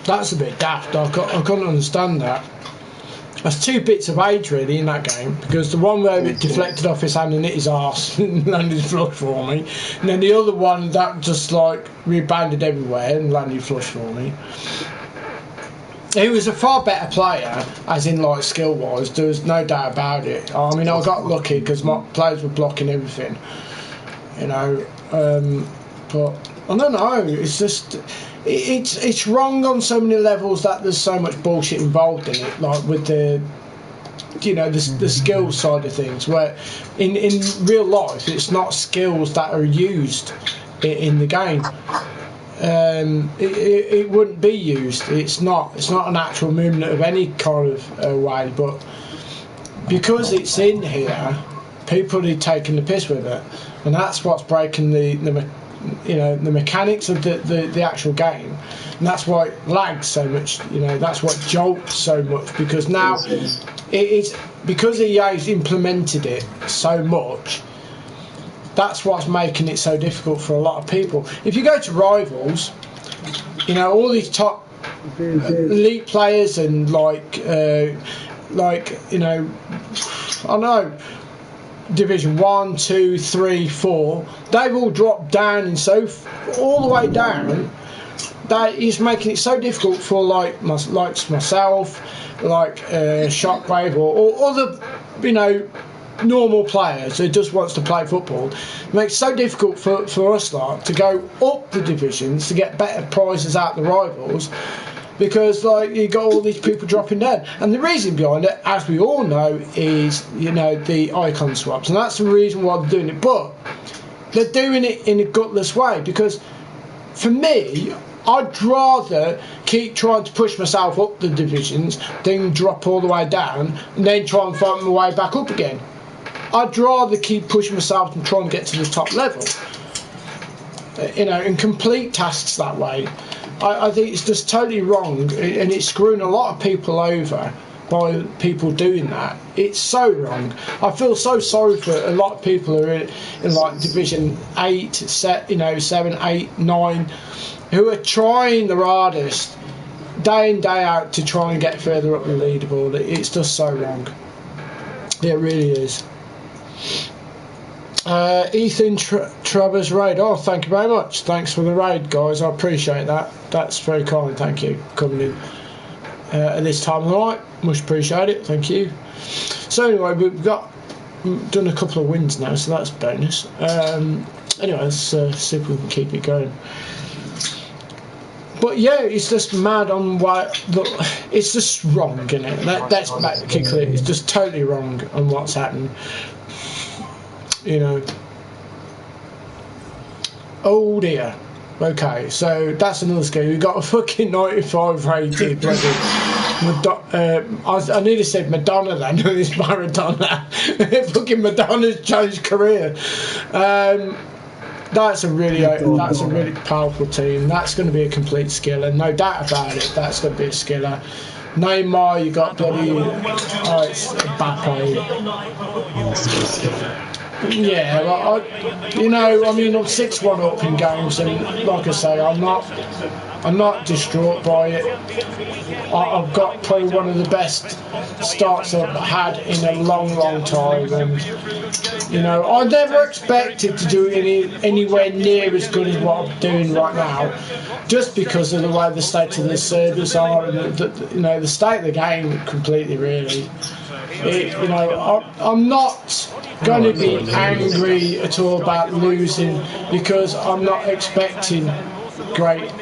That's a bit daft. I couldn't understand that. That's 2 bits of age really in that game, because the one where it deflected off his hand and hit his arse and landed flush for me, and then the other one that just like rebounded everywhere and landed flush for me. He was a far better player, as in like skill wise, there was no doubt about it. I mean, I got lucky because my players were blocking everything, you know, but I don't know, it's just it's wrong on so many levels that there's so much bullshit involved in it, like with the, you know, the skill side of things, where in real life it's not skills that are used in the game. It wouldn't be used. It's not an actual movement of any kind of way, but because it's in here, people are taking the piss with it, and that's what's breaking the you know, the mechanics of the actual game, and that's why it lags so much. You know, that's what jolts so much, because now it's because EA's implemented it so much. That's what's making it so difficult for a lot of people. If you go to Rivals, you know, all these top elite players and like you know, I don't know, Division 1, 2, 3, 4, they've all dropped down, and so all the way down. That is making it so difficult for like myself, like Shockwave or other, you know, normal players who just wants to play football. It makes it so difficult for us like to go up the divisions to get better prizes out the Rivals, because like you got all these people dropping down, and the reason behind it, as we all know, is, you know, the icon swaps, and that's the reason why they're doing it. But they're doing it in a gutless way, because for me, I'd rather keep trying to push myself up the divisions than drop all the way down and then try and fight my way back up again. I'd rather keep pushing myself and trying to get to the top level, you know, and complete tasks that way. I think it's just totally wrong, and it's screwing a lot of people over by people doing that. It's so wrong. I feel so sorry for a lot of people who are in like Division 8, you know, 7, 8, 9, who are trying their hardest day in, day out to try and get further up the leaderboard. It's just so wrong. It really is. Ethan Trevor's raid. Oh, thank you very much. Thanks for the raid, guys. I appreciate that. That's very kind. Thank you coming in at this time of the night. Much appreciate it. Thank you. So anyway, we've done a couple of wins now, so that's a bonus. Anyway, let's see if we can keep it going. But yeah, it's just mad on why. It's just wrong, isn't it? That's basically it. It's just totally wrong on what's happened. You know. Oh dear. Okay, so that's another skill. We got a fucking 95 rated bloody. I nearly said Madonna then. It's Maradona. Fucking Madonna's changed career. That's a really powerful team. That's going to be a complete skiller, no doubt about it. That's going to be a skiller. Neymar, you got bloody. Oh, it's Mbappe. Yeah, well, you know, I mean, I'm 6-1 up in games, and like I say, I'm not distraught by it. I've got probably one of the best starts I've had in a long, long time, and you know, I never expected to do anywhere near as good as what I'm doing right now, just because of the way the state of the servers are, and you know, the state of the game completely, really. You know, I'm not going to be angry at all about losing, because I'm not expecting great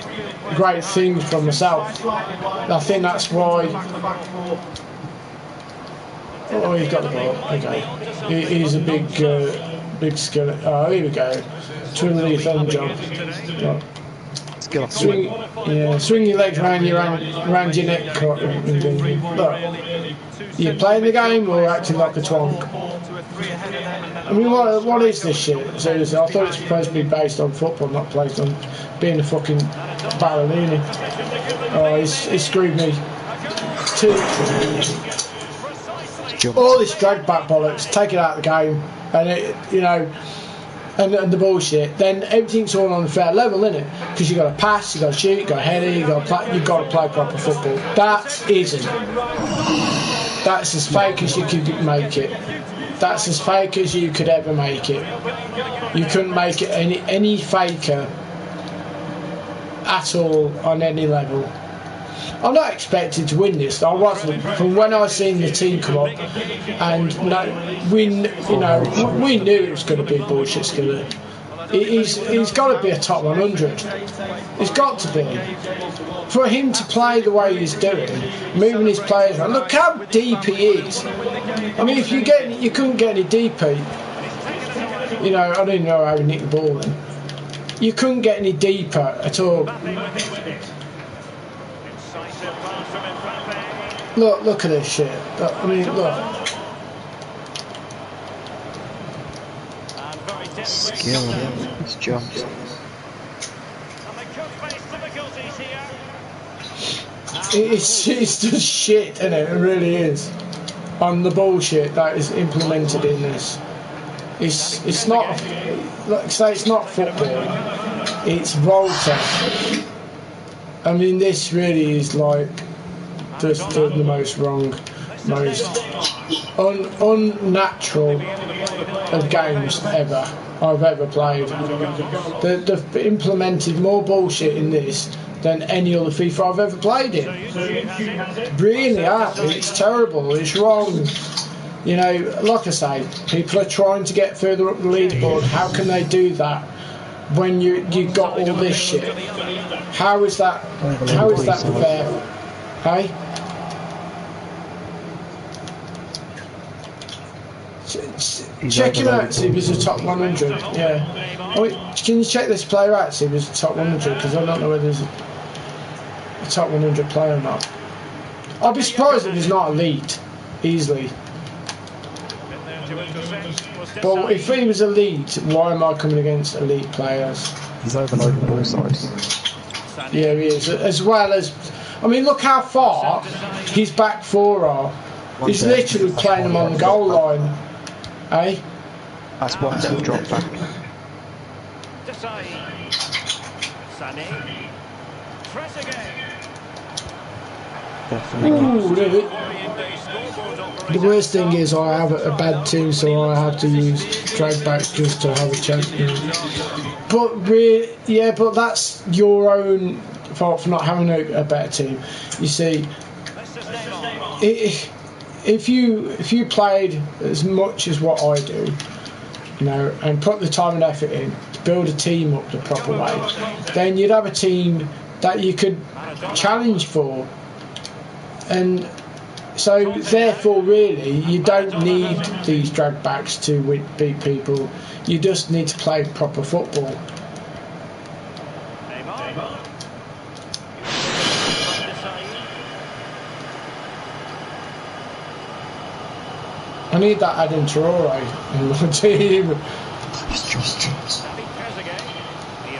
things from myself. I think that's why. Oh, he's got the ball. Okay, he's a big skill. Oh, here we go. Twin leaf thumb jump. Swing your legs around your neck. Look, you're playing the game or acting like a twonk? I mean, what is this shit? Seriously, I thought it's supposed to be based on football, not based on being a fucking ballerina. Oh, he screwed me. All this drag back bollocks, take it out of the game, and it, you know. And the bullshit, then everything's all on a fair level, isn't it? Because you got to pass, you got to shoot, you got to header, you got to play proper football. That isn't. That's as fake as you could make it. That's as fake as you could ever make it. You couldn't make it any faker at all on any level. I'm not expected to win this. I wasn't from when I seen the team come up, and we knew it was going to be a bullshit skiller. He's got to be a top 100. He's got to be. For him to play the way he's doing, moving his players around. Look how deep he is. I mean, if you couldn't get any deeper. You know, I didn't know how he nicked the ball then. You couldn't get any deeper at all. Look at this shit. I mean, look. Skill, it's jumps. It's just shit, isn't it? It really is. On the bullshit that is implemented in this. It's not, like I say, it's not football. It's Volta. I mean, this really is like just the most wrong, most unnatural of games I've ever played. They've implemented more bullshit in this than any other FIFA I've ever played in. Really have. It's terrible. It's wrong. You know, like I say, people are trying to get further up the leaderboard. How can they do that when you got all this shit? How is that fair? Hey? Check him out, see if he's a top 100. Yeah. Oh, can you check this player out, see if he's a top 100? Because I don't know whether he's a top 100 player or not. I'd be surprised if he's not elite, easily. But if he was elite, why am I coming against elite players? He's overloading ball size. Yeah, he is. As well as, I mean, look how far his back four are. He's literally playing them on the goal line. Eh? That's one little drop back. Definitely. The worst thing is I have a bad team, so I have to use drag backs just to have a chance. But but that's your own fault for not having a better team. You see, if you played as much as what I do, you know, and put the time and effort in to build a team up the proper way, then you'd have a team that you could challenge for. And so therefore really you don't need these drag backs to beat people. You just need to play proper football. I need that Adam Traore in my team.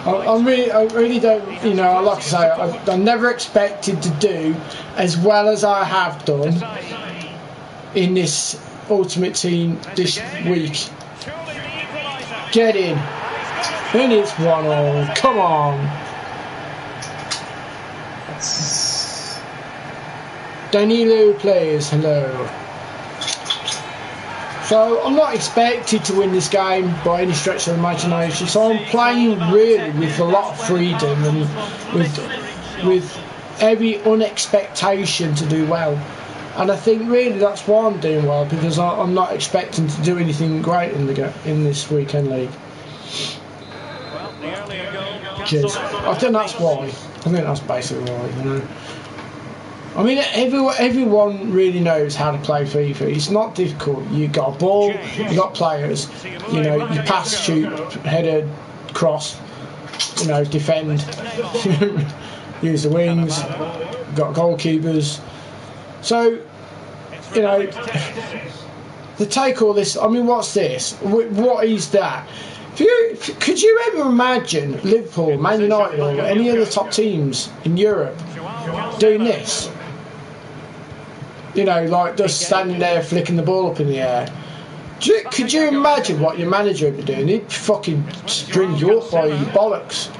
I really don't, you know, like I say, I never expected to do as well as I have done in this Ultimate Team this week. Get in. And it's 1-1. Come on. Danilo plays. Hello. So I'm not expected to win this game by any stretch of the imagination. So I'm playing really with a lot of freedom and with every unexpectation to do well. And I think really that's why I'm doing well, because I'm not expecting to do anything great in this weekend league. Cheers. I think that's why. I think that's basically why. You know. I mean, everyone really knows how to play FIFA. It's not difficult. You got a ball, you got players. You know, you pass, shoot, header, cross. You know, defend. Use the wings. Got goalkeepers. So, you know, to take all this. I mean, what's this? What is that? Could you ever imagine Liverpool, Man United, or any other top teams in Europe doing this? You know, like just standing there flicking the ball up in the air. Could you imagine what your manager would be doing? He'd fucking string you up by your bollocks.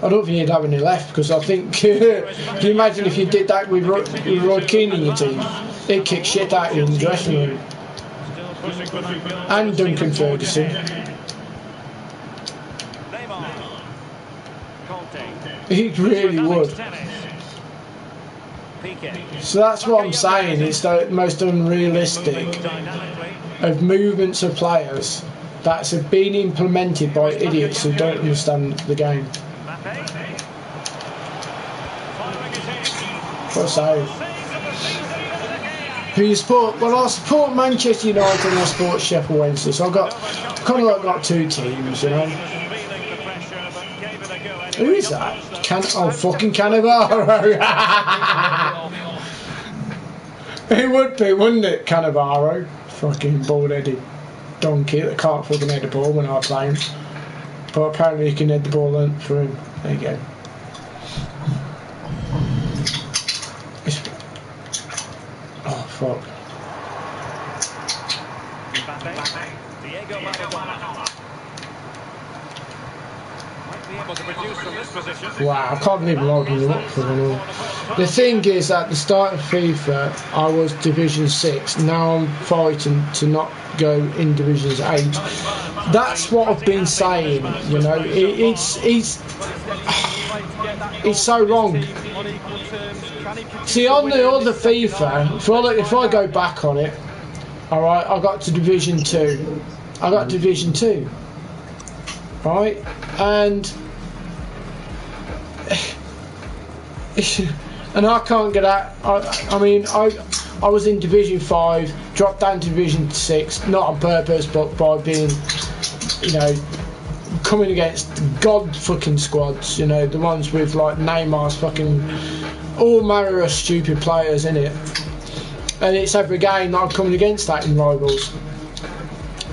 I don't think he'd have any left because I think. Can you imagine if you did that with Roy Keane in your team? He'd kick shit out of you in the dressing room. And Duncan Ferguson. He really would. So that's what I'm saying. It's the most unrealistic of movements of players that's been implemented by idiots who don't understand the game. What's that? Who you support? Well, I support Manchester United and I support Sheffield Wednesday. So I've got kind of like got two teams, you know. Who is that? Oh, fucking Cannavaro. It would be, wouldn't it, Cannavaro? Fucking bald-headed donkey that can't fucking head the ball when I play him. But apparently he can head the ball for him. There you go. Oh, fuck. Wow, I can't believe I'm logging you up for them all. The thing is, at the start of FIFA, I was Division 6. Now I'm fighting to not go in Divisions 8. That's what I've been saying, you know. It's so wrong. See, on the other FIFA, if I go back on it, alright, I got to Division 2. I got Division 2. Right? And I can't get out. I mean, I was in Division 5, dropped down to Division 6, not on purpose, but by being, you know, coming against god fucking squads, you know, the ones with like Neymar's fucking all manner of stupid players in it. And it's every game that I'm coming against that in Rivals.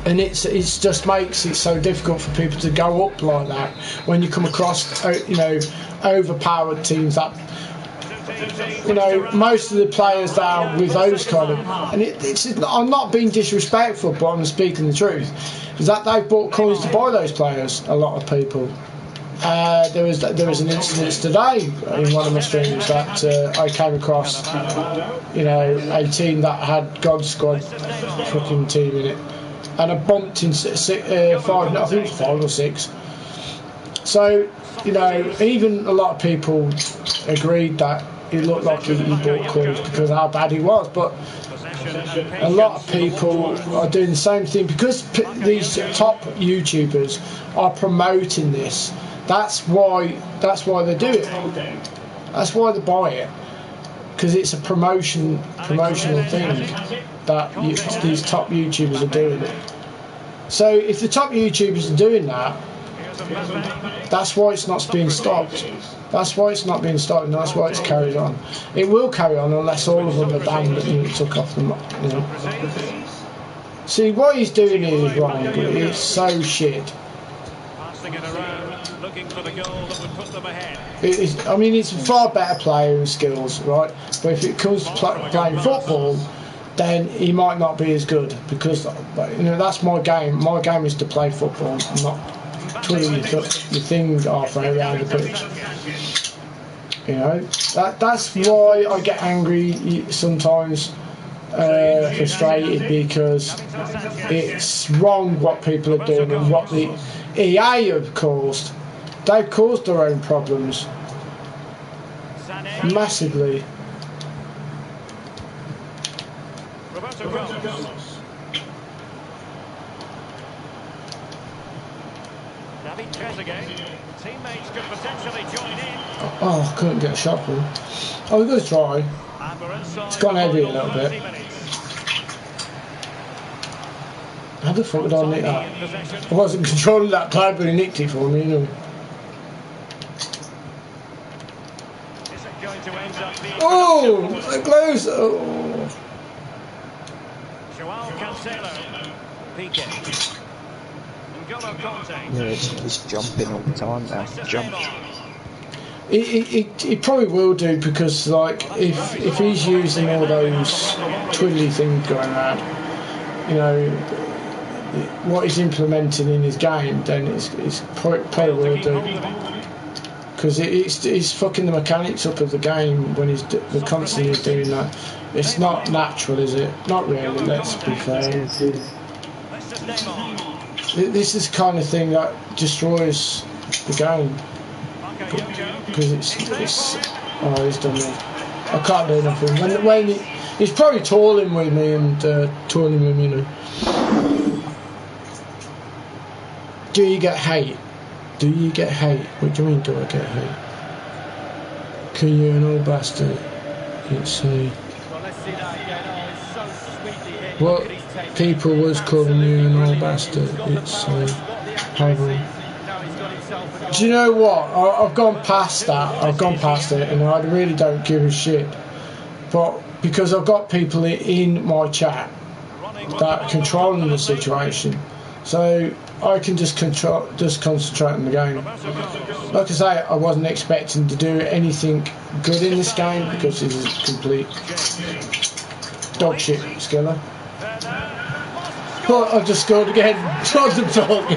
And it's just makes it so difficult for people to go up like that when you come across, you know, overpowered teams that, you know, most of the players that are with those kind of, and I'm not being disrespectful, but I'm speaking the truth, is that they've bought coins to buy those players. A lot of people. There was an incident today in one of my streams that I came across, you know, a team that had God Squad fucking team in it. And I bumped in 5, I think it was 5 or 6. So, you know, even a lot of people agreed that it looked like he bought coins because of how bad he was. But a lot of people are doing the same thing because these top YouTubers are promoting this. That's why they do it. That's why they buy it. Because it's a promotional thing that these top YouTubers are doing it. So if the top YouTubers are doing that, that's why it's not being stopped. That's why it's not being stopped, and that's why it's carried on. It will carry on unless all of them are banned and took off them. You know. See, what he's doing here is wrong. It's so shit. Looking for the goal that would put them ahead. I mean, he's a far better player with skills, right? But if it comes to playing football, then he might not be as good because, you know, that's my game. My game is to play football, not twiddle your thing halfway around the pitch. You know, that's why I get angry sometimes, frustrated, because it's wrong what people are doing and what the EA have caused. They've caused their own problems massively. Teammates could potentially join in. Oh, I couldn't get a shot for him. Oh, we're going to try. It's gone heavy a little bit. How the fuck did I nick that? I wasn't controlling that player, but he nicked it for me, you know. Oh, so close! Oh. Yeah, he's jumping all the time now. Jump. He probably will do, because like if he's using all those twiddly things going around, you know, what he's implementing in his game, then it's probably will do. because it's fucking the mechanics up of the game when they're constantly doing that. It's not natural, is it? Not really. Let's be fair. This is the kind of thing that destroys the game because it's oh, he's done it. I can't do nothing when he's probably toiling with me and toiling with me, you know. Do you get hate? Do you get hate? What do you mean, do I get hate? Can you an old bastard? Let's see. What people was calling you an old bastard? It's hold on. Do you know what? I've gone past that. I've gone past it, and I really don't give a shit. But because I've got people in my chat that are controlling the situation, so I can just concentrate on the game. Like I say, I wasn't expecting to do anything good in this game because this is complete dog shit skiller. But I've just scored again. Trying to talk.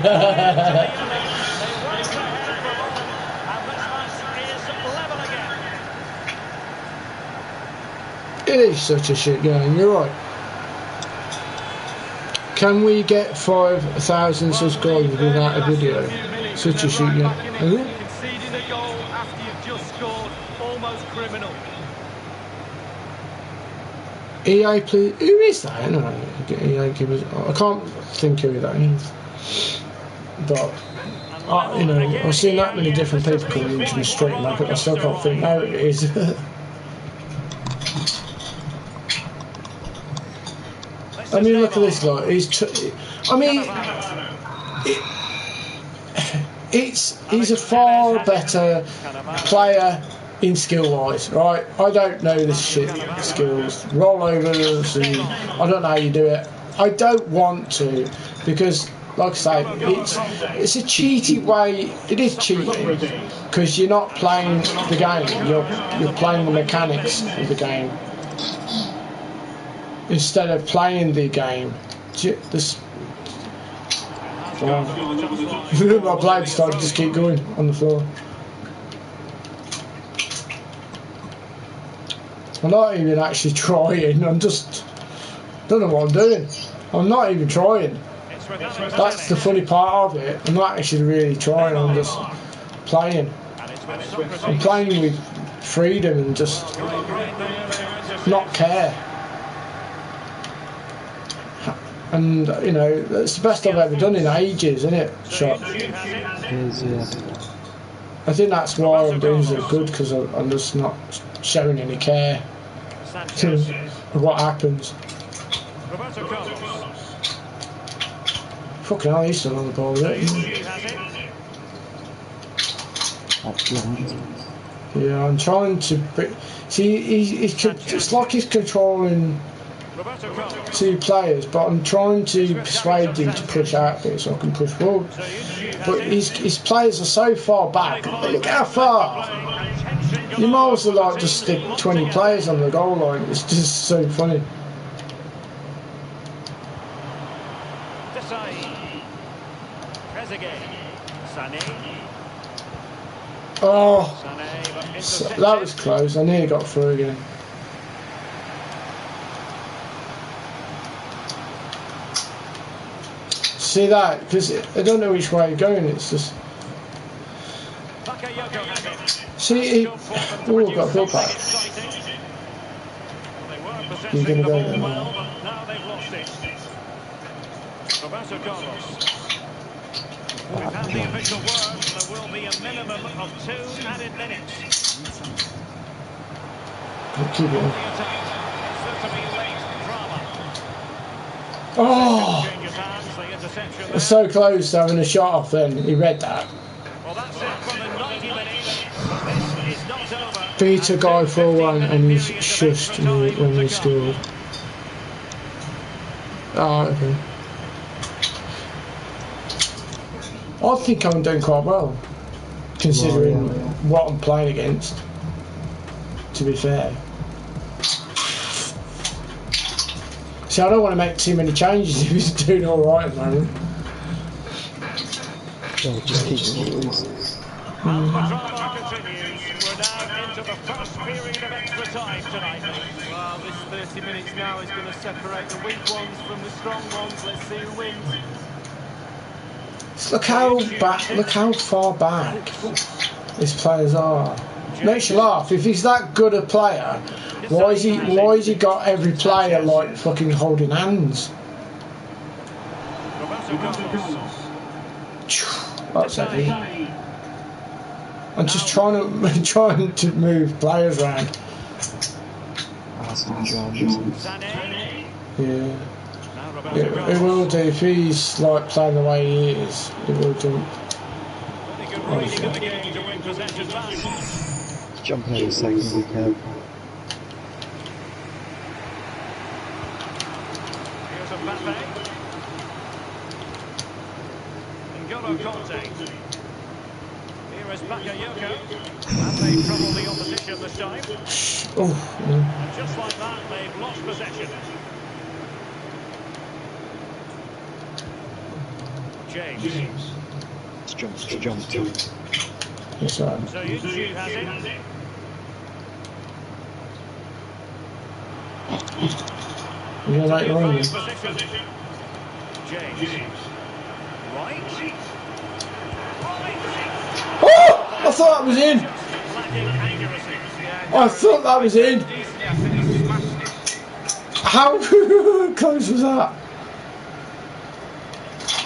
It is such a shit game, you're right. Can we get 5,000 subscribers without a video? Such a shit game. Conceding a goal after you've just scored, almost criminal. EA, please. Who is that? Anyway, EA, give us. I can't think who that is. But you know, I've seen that many different people coming into the street, and I still can't think who it is. I mean, look at this guy. He's a far better player in skill-wise, right? I don't know this shit skills, rollovers, and I don't know how you do it. I don't want to because, like I say, it's a cheaty way. It is cheating because you're not playing the game. You're playing the mechanics of the game. Instead of playing the game, my blade started to just keep going on the floor. I'm not even actually trying. I'm just don't know what I'm doing. I'm not even trying. That's the funny part of it. I'm not actually really trying. I'm just playing. I'm playing with freedom and just not care. And you know, it's the best I've ever done in ages, isn't it? Shot. It is, yeah. I think that's why I'm doing so good because I'm just not showing any care to what happens. Fucking hell, he's still on the ball, isn't he? Yeah, I'm trying to. See, it's like he's controlling 2 players, but I'm trying to persuade him to push out there so I can push forward. But his players are so far back. Look how far! You might as well like just stick 20 players on the goal line. It's just so funny. Oh, so that was close. I nearly got through again. See that? Because I don't know which way you're going. It's just. See, oh, I've got a field back. You're going to go there now. We've had the official word, there will be a minimum of 2 added minutes. Keep it on. Oh! It's so close to having a shot off then. He read that. Well, that's it for the 90 minutes. This is not over. Beat a guy 4-1 and he's shushed me when he scored. Oh, okay. I think I'm doing quite well, considering what I'm playing against, to be fair. See, I don't want to make too many changes if he's doing alright at the moment. Yeah, just keep it. first period of extra time tonight. Well, this 30 minutes now is going to separate the weak ones from the strong ones. Let's see who wins. Look how far back his players are. Makes you laugh. If he's that good a player, why has he got every player like fucking holding hands? That's heavy. I'm just trying to move players around. Yeah. It will do if he's like playing the way he is. It will jump. Jumping every second we can. Here's Mbappe. N'Golo Conte. Here is Bakayoko. And they trouble the opposition this time. Oh, And just like that, they've lost possession. James. It's jumped. it's alright. So Yunju has it. You're gonna make the run. Position. James. Right. Oh! I thought that was in. Lacking accuracy. I thought that was in. How close was that?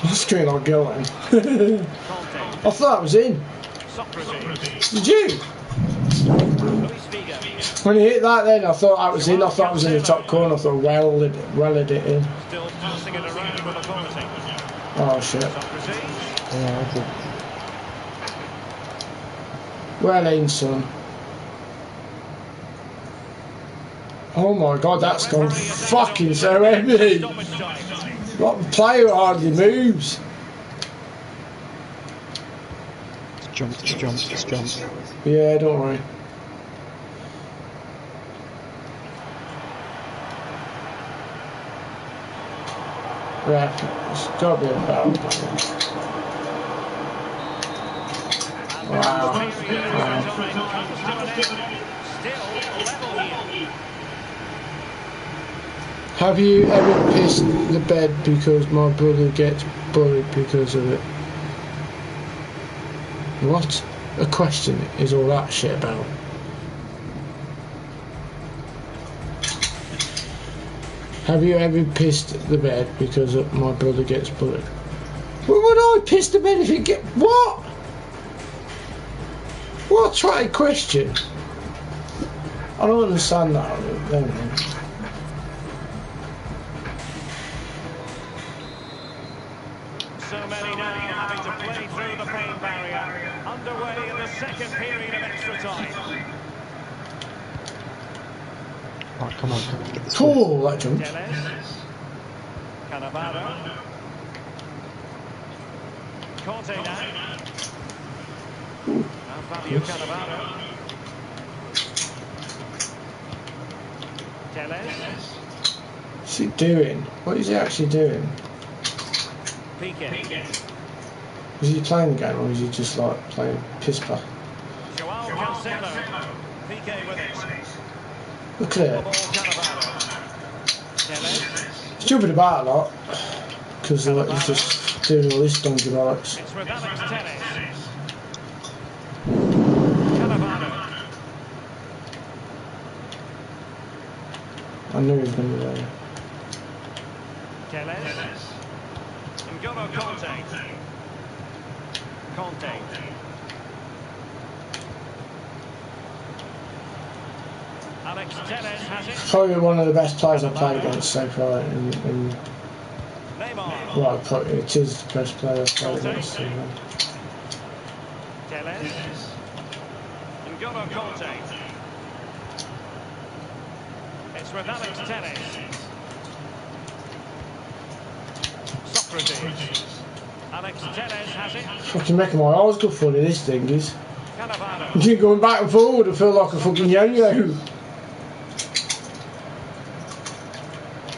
I'll scream like a girl then. I thought that was in. Did you? When you hit that then, I thought that was in. I thought it was in the top corner. I thought welded it in. Still passing it around with authority. Oh shit. Yeah, I did. Well in, son. Oh my god, that's gone fucking so heavy. What the player hardly moves. It's jumped. Yeah, don't worry. Right, it's got to be a foul. Wow. Have you ever pissed the bed because my brother gets bullied because of it? What a question is all that shit about? Have you ever pissed the bed because my brother gets bullied? Well, would I piss the bed if you get... What? What a question? I don't understand that. So many now having to play through the pain barrier. Underway in the second period of extra time. Oh, come on, get this Cool, that jump. Cannavaro. Conte now. Now Fabio Cannavaro. Teles. What's he doing? What is he actually doing? Piqué. Is he playing the game or is he just like playing pispa? Joao Cancelo. Piqué with it. Look at it. Teles. He's jumping about a lot because he's just doing all this donkey bollocks. It's with Alex Teles. Cannavaro. I knew he was going to be there. Teles. N'Golo Conte. Alex Teles has it. Probably one of the best players I've played against so far. Neymar. Well, it is the best player I've played against. So, Teles. N'Golo Conte. It's with Alex Teles. Socrates. Alex Teles has it. fucking making my eyes go funny, this thing is. Cannavaro. Keep going back and forward, I feel like a fucking yo-yo.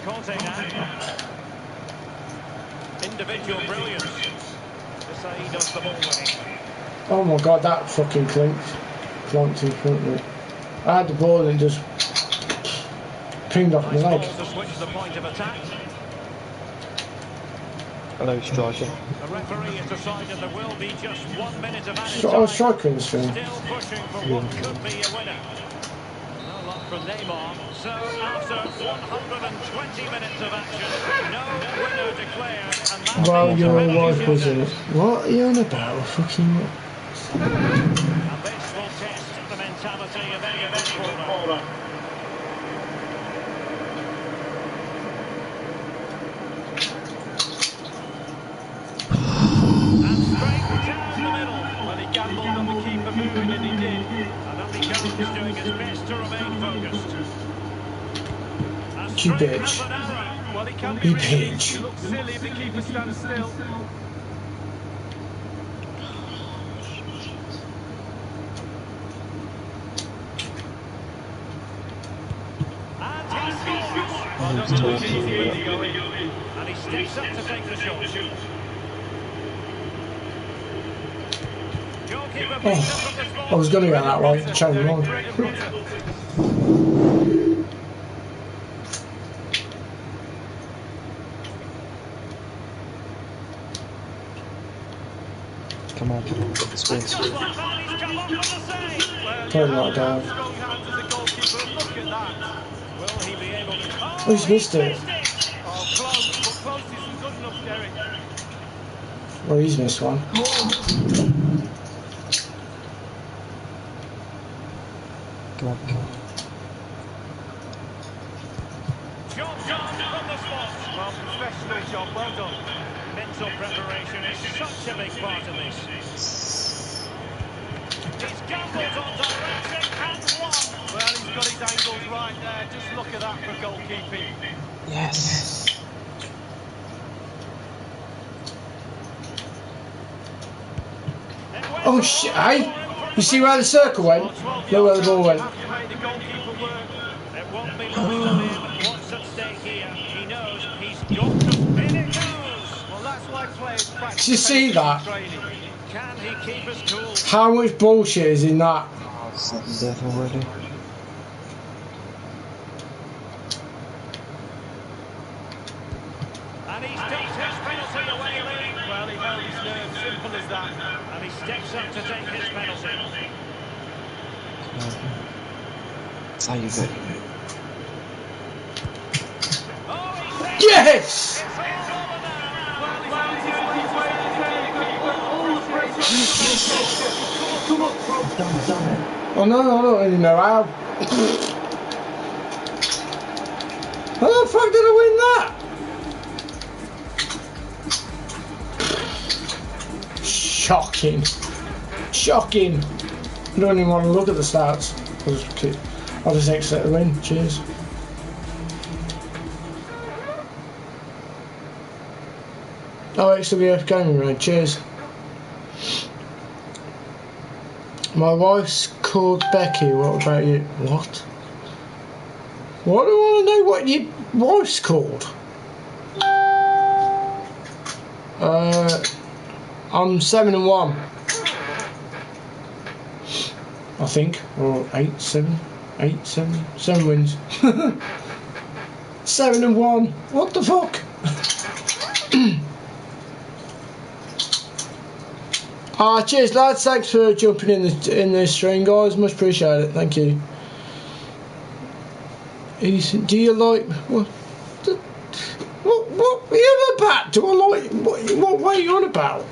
Conte now. Individual brilliance. To say he does the ball winning. Oh my god, that fucking clunked in front of me. I had the ball and just pinged off my leg. To switch the point of attack. Hello, striker. The referee has decided there will be just 1 minute of added time. I was striker in this film. Still pushing for what could be a winner. No luck from Neymar. So after 120 minutes of action, no winner declared. And that Well, means your penalty wife was in it. shootouts. What are you on about? Fucking what? And this will test the mentality of any footballer. And straight down the middle. Well, he gambled on the keeper moving, and he did. And up he comes, doing his best to remain focused. And You straight bitch. as an arrow. Well, he can be You risky. bitch. It looks silly if the keeper stands still. And he scores. Well, He's not talking, much easier but- to go in. And he steps up to take the shot. Goalkeeper brings up from the spot. I was going to go that way, change Derek on. Bread and butter. Come on, get the screen. Just like that, he's come up with the save. Well, Probably you not have down. strong hands as a goalkeeper. Look at that. Will he be able to... Oh, He's missed it. Oh, close, but close isn't good enough, Derek. Well, he's missed one. Come on, come on. Job done from the spot. Well, professional job, well done. Mental preparation is such a big part of this. He's gambled on direction and won. Well, he's got his angles right there. Just look at that for goalkeeping. Yes. It went Oh for shit, one eh? for him You see where the circle went? Look where the ball went. Have to make the goalkeeper work. It won't be lost on him. What's at stake here? He knows he's got to. In it goes. Well, that's why players practice. Did you see that? training. Can he keep his cool? How much bullshit is in that? Oh, sudden death already. And he's ducked his penalty away, Lee. Well, he held his nerve. Simple as that. And he steps up to take his penalty. Save it. Oh, he saves it. Yes! It's all over now. Well, he's on his way to take all the praise. Come on, Done it. Oh no, I don't really know how. How the fuck did I win that? Shocking. Shocking. I don't even want to look at the stats. I'll just accept the win. Cheers. Oh, XWF Gaming Road. Cheers. My wife's called Becky. What about you? What? What do I want to know what your wife's called? I'm 7-1. I think. Or 8, 7, 8, 7. 7 wins. 7-1. What the fuck? Cheers lads, thanks for jumping in the stream guys, much appreciated, thank you. Do you like what are you on about? Do I like what are you on about?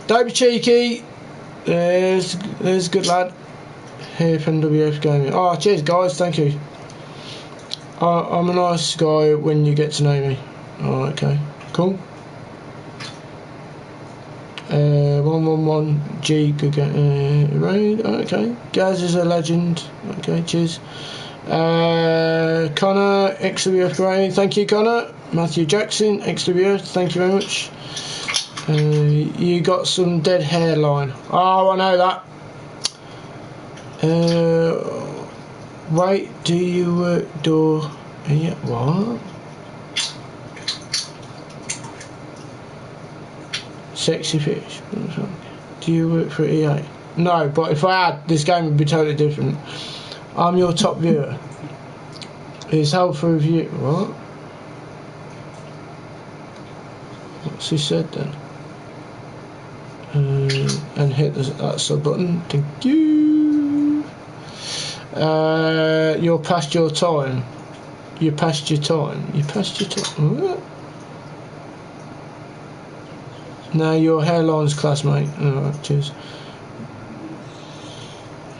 Don't be cheeky. There's a good lad here from WF Gaming. Oh, cheers guys, thank you. I'm a nice guy when you get to know me. Oh, okay, cool. 111 G raid. Okay, Gaz is a legend. Okay, cheers. Connor XWF raid. Thank you, Connor. Matthew Jackson XWF. Thank you very much. You got some dead hairline. Oh, I know that. Wait, do you work door? Yeah, what? Sexy fish. Do you work for EA? No, but if I had, this game would be totally different. I'm your top viewer. It's held for review. What? What's he said then? And hit that sub button. Thank you. You're past your time. You passed your time. You passed your time. What? No, your hairline's classmate. Alright, cheers.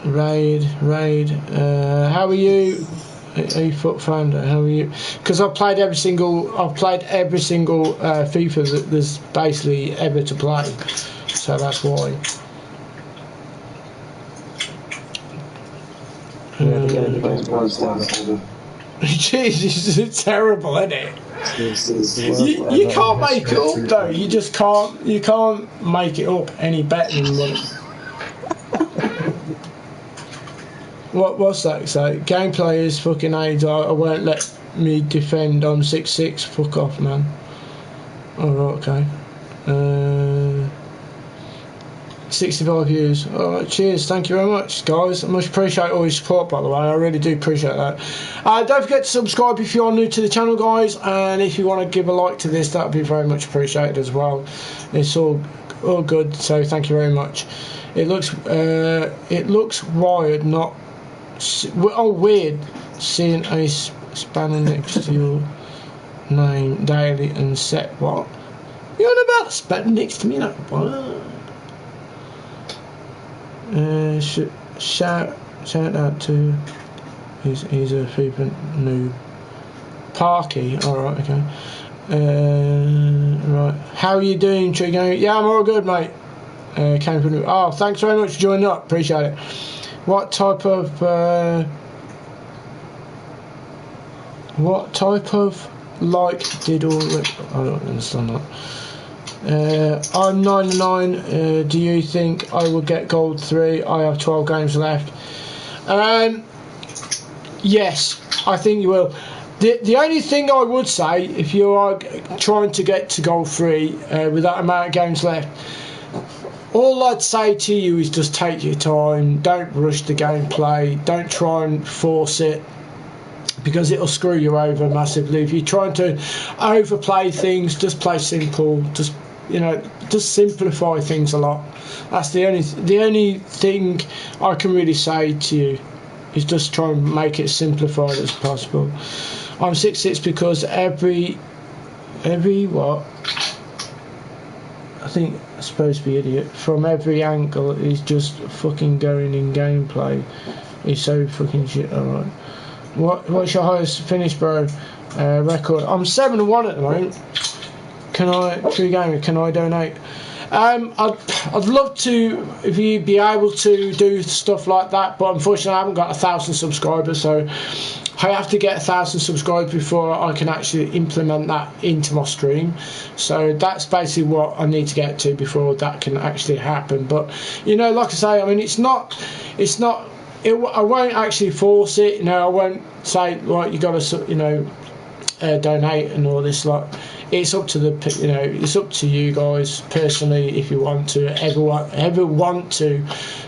Raid. How are you? A foot founder. How are you? Because I've played every single FIFA that there's basically ever to play. So that's why. Jesus, it's terrible, isn't it? You can't make it up though. You just can't. You can't make it up any better than what. What's that say? Gameplay is fucking AIDS. I won't let me defend. I'm 6'6". Fuck off, man. Alright, okay. 65 views. Alright, cheers. Thank you very much, guys. I much appreciate all your support, by the way. I really do appreciate that. Don't forget to subscribe if you are new to the channel, guys. And if you want to give a like to this, that would be very much appreciated as well. It's all good. So thank you very much. It looks wired, not. Oh, weird. Seeing a spanner next to your name daily and set what? You're on about the spanner next to me, no? What? Shout out to he's a FIFA noob. Parky, alright, okay. Right. How are you doing, Trigo? Yeah, I'm all good, mate. Came from oh, thanks very much for joining up, appreciate it. What type of like did all the I don't understand that. I'm 99. Do you think I will get gold 3? I have 12 games left. Yes, I think you will. The only thing I would say, if you are trying to get to gold 3 with that amount of games left, all I'd say to you is just take your time. Don't rush the gameplay. Don't try and force it, because it'll screw you over massively. If you're trying to overplay things, just play simple. Just simplify things a lot. That's the only thing I can really say to you, is just try and make it simplified as possible. I'm 6'6" because every what? I think I'm supposed to be idiot. From every angle is just fucking going in gameplay. It's so fucking shit. Alright. What's your highest finish, bro? Record. I'm 7-1 at the moment. Can I, True Gamer? Can I donate? I'd love to if you'd be able to do stuff like that, but unfortunately I haven't got 1,000 subscribers, so I have to get 1,000 subscribers before I can actually implement that into my stream. So that's basically what I need to get to before that can actually happen. But like I say, I mean, I won't actually force it. I won't say right, you got to donate and all this. Like, it's up to it's up to you guys personally if you want to ever want to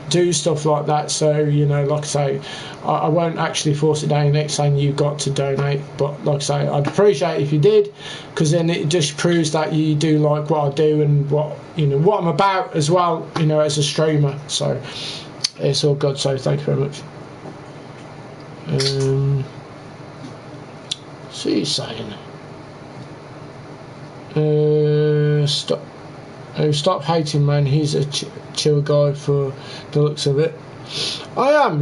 do stuff like that. So like I say, I won't actually force it down your neck saying you've got to donate. But like I say, I'd appreciate it if you did, because then it just proves that you do like what I do and what I'm about as well. As a streamer. So it's all good. So thank you very much. So you're saying stop hating, man. He's a chill guy for the looks of it. I am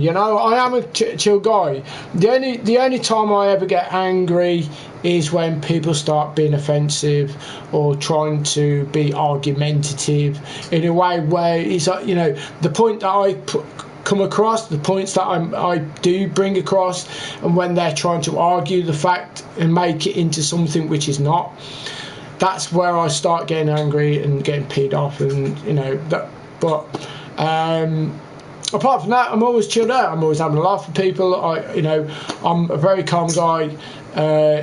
a chill guy. The only time I ever get angry is when people start being offensive or trying to be argumentative in a way where it's like, the point that I come across, the points that I do bring across, and when they're trying to argue the fact and make it into something which is not, that's where I start getting angry and getting peed off, and that. But apart from that, I'm always chilled out. I'm always having a laugh with people. I'm a very calm guy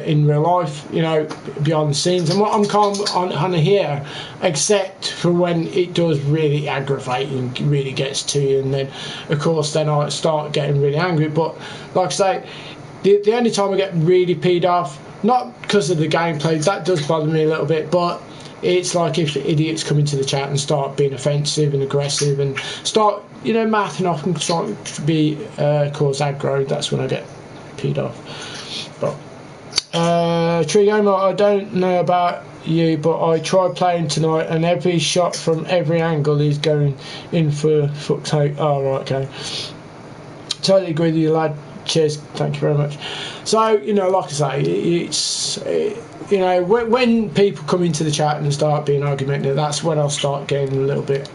in real life, behind the scenes. I'm calm on here, except for when it does really aggravate and really gets to you, and then, of course, then I start getting really angry. But like I say, the only time I get really peed off, not because of the gameplay, that does bother me a little bit, but it's like if idiots come into the chat and start being offensive and aggressive and start, mouthing off and trying to be cause aggro. That's when I get peed off. But Tree Gamer, I don't know about you, but I tried playing tonight, and every shot from every angle is going in for fuck's sake. Oh, right, okay. Totally agree with you, lad. Cheers, thank you very much. So, like I say, it's when people come into the chat and start being argumentative, that's when I'll start getting a little bit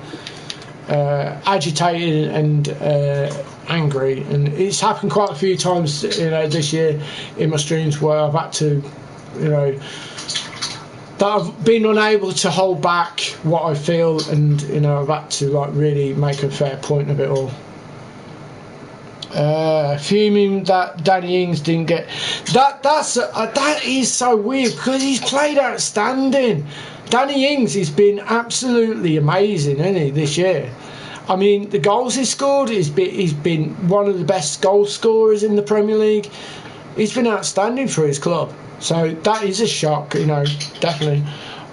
agitated and angry. And it's happened quite a few times, this year in my streams where I've had to, that I've been unable to hold back what I feel, and I've had to really make a fair point of it all. Fuming that Danny Ings didn't get that is so weird, because he's played outstanding. Danny Ings has been absolutely amazing, hasn't he, this year? I mean, the goals he's scored, he's been one of the best goal scorers in the Premier League. He's been outstanding for his club, so that is a shock, definitely.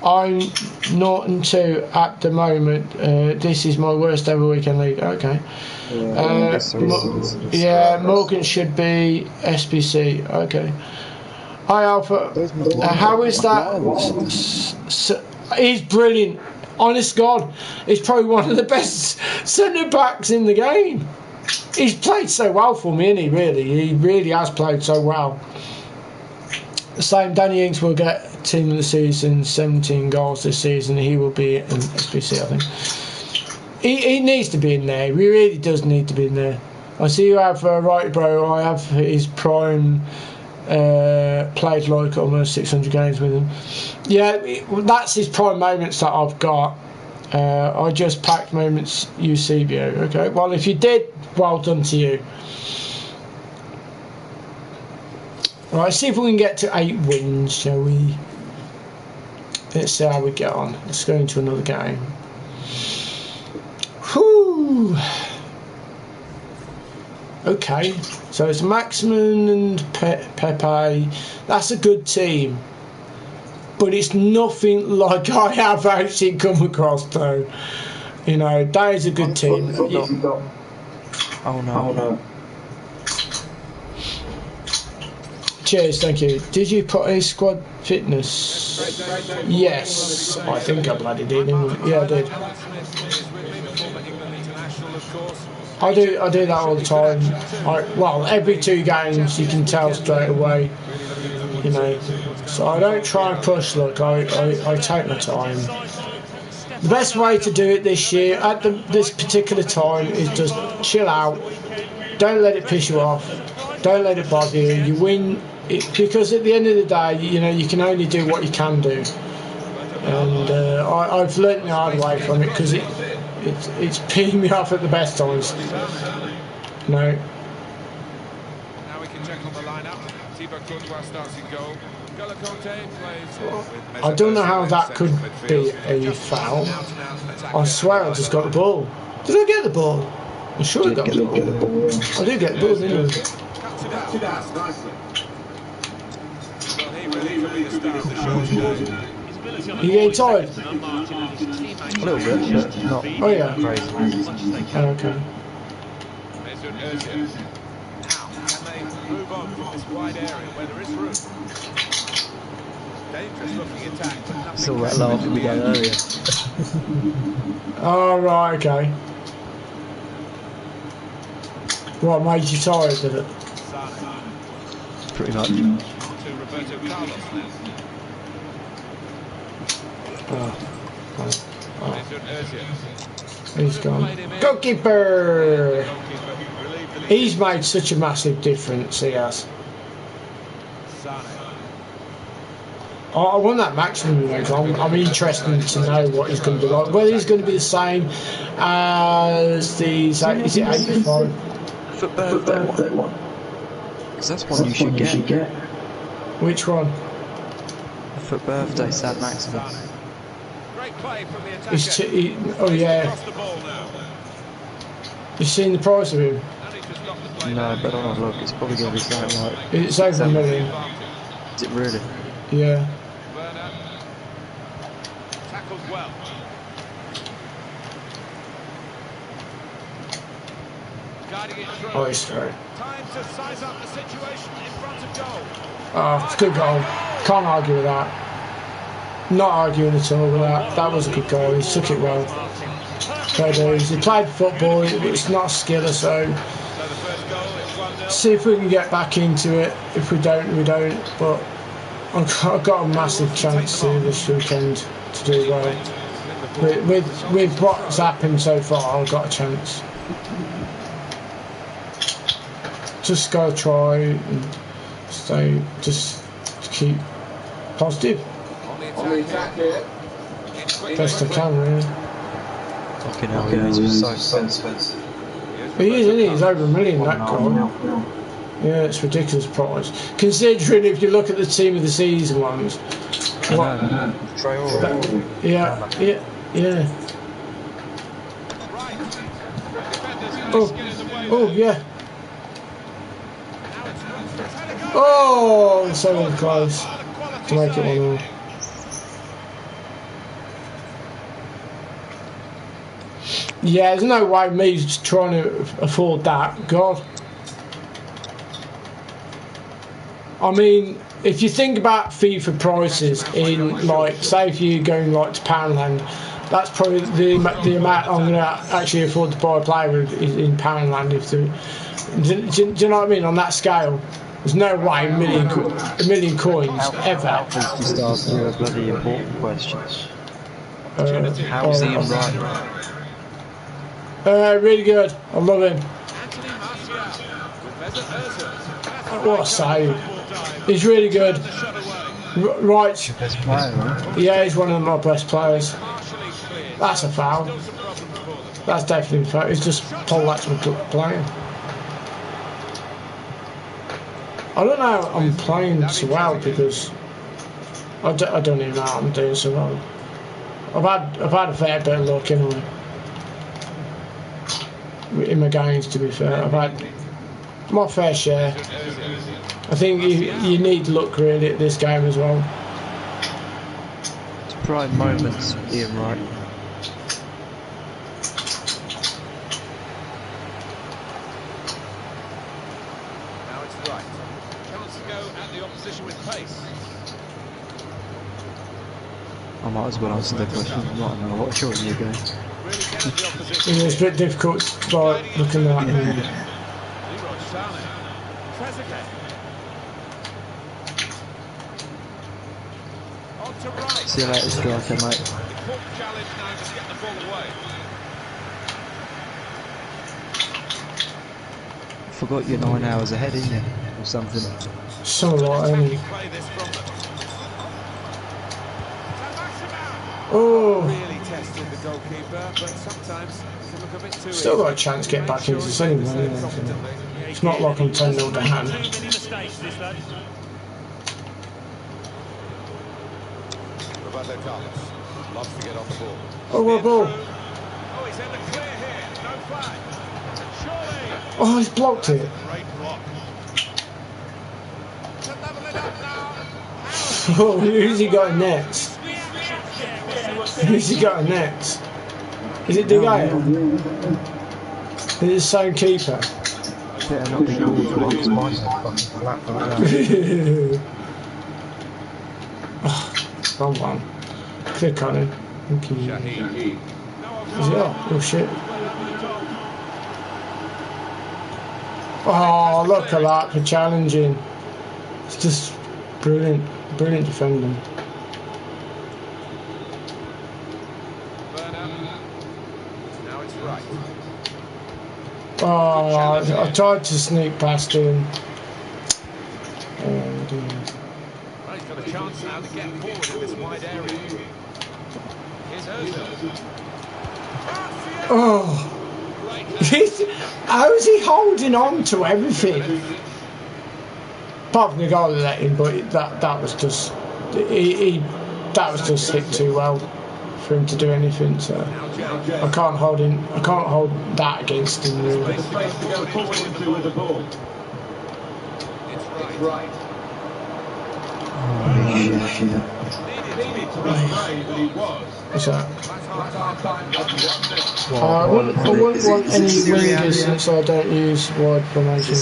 I'm 0-2 at the moment. This is my worst ever weekend league. Okay. Morgan should be SPC. Okay. Hi Alpha. How is that? He's brilliant. Honest God, he's probably one of the best centre backs in the game. He's played so well for me, isn't he? He really has played so well. The same, Danny Ings will get team of the season, 17 goals this season. He will be in SPC, I think. He needs to be in there. He really does need to be in there. I see you have right, bro. I have his prime. Played like almost 600 games with him. Yeah, that's his prime moments that I've got. I just packed moments Eusebio. Okay, well, if you did, well done to you. Right, see if we can get to 8 wins, shall we? Let's see how we get on. Let's go into another game. Whew. Okay, so it's Maxman and Pepe. That's a good team, but it's nothing like I have actually come across, though. That is a good team. Oh no. Cheers, thank you. Did you put a squad fitness? Yes, I think I bloody did. Yeah, I did. I do that all the time. Every 2 games you can tell straight away. So I don't try and push. Look, I take my time. The best way to do it this year at this particular time is just chill out. Don't let it piss you off. Don't let it bother you. You win. Because at the end of the day, you can only do what you can do, and I've learnt the hard way from it, because it's peeing me off at the best times. Now we can check on the lineup. Thibaut Courtois starts in goal. I don't know how that could be a foul. I swear I just got the ball. Did I get the ball? I'm sure I got the ball. I did get the ball, didn't I? You getting tired? A little bit, but not crazy. Oh, okay. Now, can they move on from this wide area where there is room? Dangerous looking attack, but nothing. Saw that laugh we got earlier. Oh, right, okay. What made you tired, did it? Pretty much. To Roberto Carlos now. He's gone. Goalkeeper! He's made such a massive difference, he has. I want that maximum though, 'cause I'm interested to know what he's going to be like. Whether he's going to be the same as these. Is it 85? For birthday one. Because that's one you should get. Which one? For birthday, Sad Maximum. Great play from the attacker. Oh yeah. Across the ball now. You've seen the price of him? And he just got the play. No, but on a look, it's probably going to be something like. It's over a million. Is it really? Yeah. Werner. Tackled well. Guiding it through. Oh, he's through. Time to size up the situation in front of goal. Oh, it's a good goal. Can't argue with that. Not arguing at all with that. That was a good goal. He took it well. He played football. It's not a skiller, so see if we can get back into it. If we don't, we don't. But I've got a massive chance to this weekend to do well. With what's happened so far, I've got a chance. Just gotta try and stay. Just keep positive. On the attack here. Best I can, really. Fucking hell, yeah, it's so expensive. He is, isn't he? He's over a million, that guy. Yeah, it's ridiculous price. Considering if you look at the team of the season ones. Yeah. Oh, yeah. Oh, so close to make it 1-0. Yeah, there's no way me trying to afford that. God. I mean, if you think about FIFA prices in, like, say if you're going like to Poundland, that's probably the amount I'm going to actually afford to buy a player in Poundland. Do you know what I mean? On that scale, there's no way a million coins ever. Just ask you a bloody important question. How's Ian Wright? Really good. I love him. What a save. He's really good. Right. Best player, right? Yeah, he's one of my best players. That's a foul. That's definitely a foul. He's just Paul Laxman playing. I don't know how I'm playing so well because I don't even know how I'm doing so well. I've had a fair bit of luck anyway. In my games, to be fair, I've had my fair share. I think you need luck really at this game as well. It's prime moments, Ian Wright. Now it's right. Chance to go at the opposition with pace. I might as well answer the question. I don't know what short you go. Really get at the opposition. It's a bit difficult by looking at. See you later, striker, mate. Challenge now, just get the ball away. Forgot you're 9 hours ahead, ain't you? Or something. So like, Play this from them. oh, Really tested the goalkeeper, but sometimes it can look a bit too still got a chance to get back into the same way. It's not like I'm 10-0 down. Roberto Carlos loves to get on the ball. Oh, what ball? Oh, he's in the clear here. No flag. Surely. Oh, he's blocked it. Great block. To level it up now. Oh, who's he got next? Who's he got next? Is it De Gea? Is it the same keeper? Better not be called for once, mine's fucking flat like that. Oh, wrong one. Click on him. Thank you. Is he up? Oh shit. Oh, look at that for challenging. It's just brilliant, brilliant defending. Now it's right. Oh, I tried to sneak past him. Right, he's got got a chance now to get forward in this wide area. Here's Ozil. Oh, how is he holding on to everything? Apart from the goal they let in, but that was just that was just hit too well for him to do anything. So I can't hold that against him really. Space to go forward into with the ball. It's right. Needed to be brave, but he was. What's that? What, I wouldn't want any wingers since I don't use wide formation.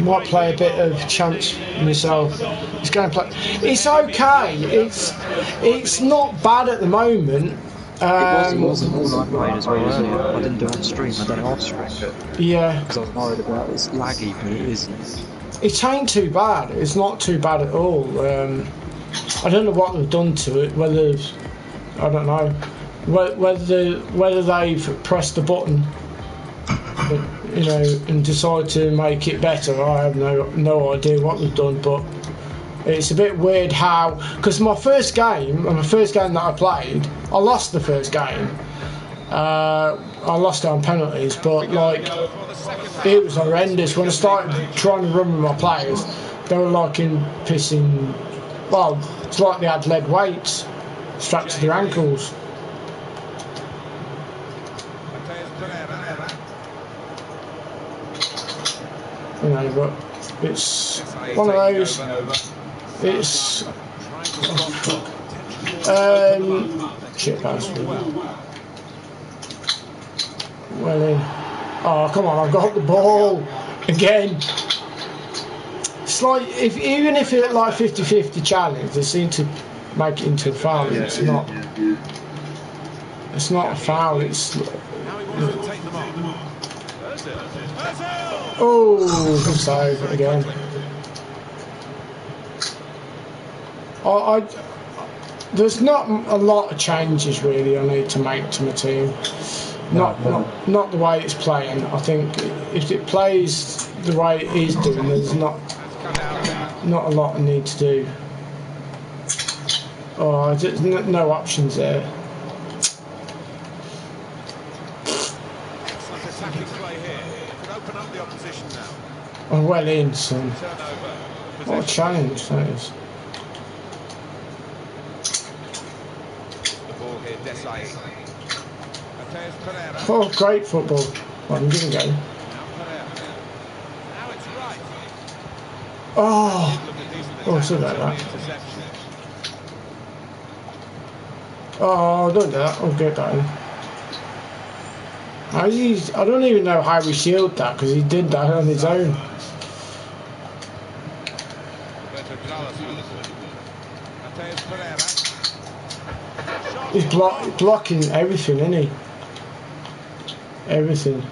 Might play a bit of chance myself. It's going to play. It's okay. It's not bad at the moment. It wasn't all I played as well earlier. I didn't do it on stream, I done it off stream. Yeah. Because I was worried about it's laggy, but it isn't. It ain't too bad. It's not too bad at all. I don't know what they've done to it. Whether I don't know whether they've pressed the button, you know, and decide to make it better. I have no idea what they've done, but it's a bit weird how, because my first game that I played, I lost the first game. I lost it on penalties, but like it was horrendous. When I started trying to run with my players, they were like pissing. Well, it's like they had lead weights strapped to their ankles. You know, but it's one of those. It's shit pass. Well in. Oh come on! I've got the ball again. It's like even if it's like 50-50 challenge, they seem to make it into a foul. It's not. It's not a foul. It's. Oh, good save again. There's not a lot of changes really I need to make to my team. Not the way it's playing. I think if it plays the way it is doing, there's not a lot I need to do. Oh, there's no options there. Excellent attacking play here. Could open up the opposition now. Oh, well in, son. Turnover. What a challenge that is. The ball here, Desai. Oh, great football. Well, I'm giving go. Now it's right. Oh, sorry about that. Oh, don't do that. I'll get that in. I don't even know how we shield that because he did that on his own. He's blocking everything, isn't he? Everything.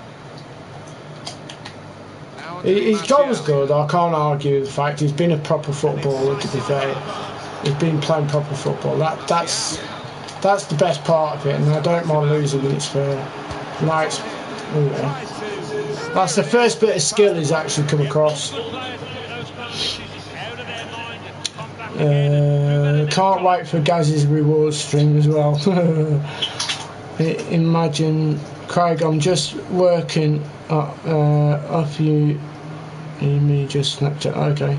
His goal was good. I can't argue with the fact he's been a proper footballer. To be fair, he's been playing proper football. That's the best part of it, and I don't mind losing when it's fair. No, it's, that's the first bit of skill he's actually come across. Can't wait for Gaz's reward stream as well. Imagine, Craig, I'm just working off you. Me just Snapchat. Okay.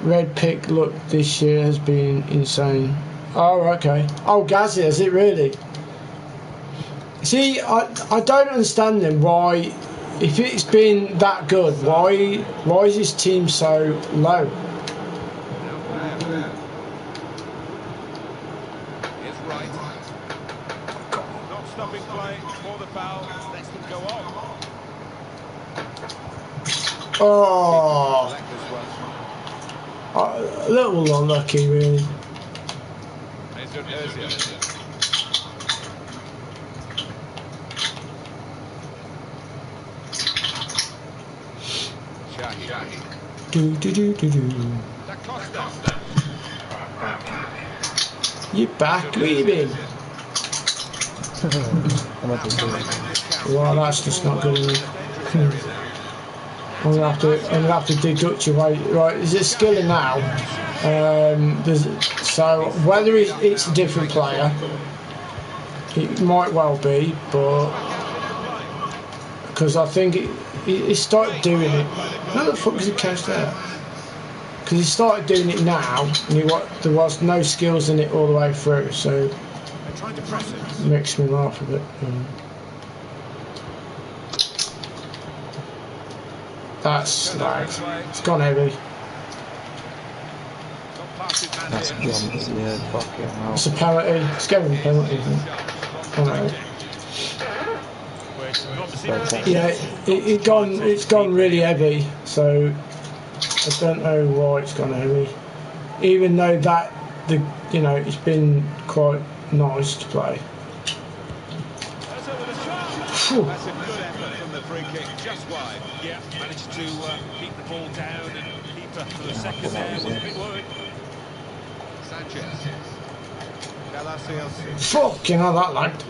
Red pick look this year has been insane. Oh, okay. Oh, Gazzy, is it really? See, I don't understand then why, if it's been that good, why is his team so low? It's right. Not stopping play for the foul. Lets them go on. Oh, a little unlucky, really. Do. You back, leaving. Well, that's just not good enough. I'm gonna have to deduct your way. Right, is it skilling now? So whether it's a different player, it might well be, but because I think he started doing it. How the fuck is he catch there? Because he started doing it now, and there was no skills in it all the way through, so it makes me laugh a bit. That's like, it's gone heavy. That's jumps, yeah, fucking hell. It's a penalty. It's getting a penalty, isn't it? Oh no. Yeah, it's gone really heavy, so I don't know why it's gone heavy. Even though it's been quite nice to play. Whew. That's a good effort from the free kick, just wide. Yeah, managed to keep the ball down, and keeper for the second there was a bit worried. Sanchez. Fucking hell, that lagged.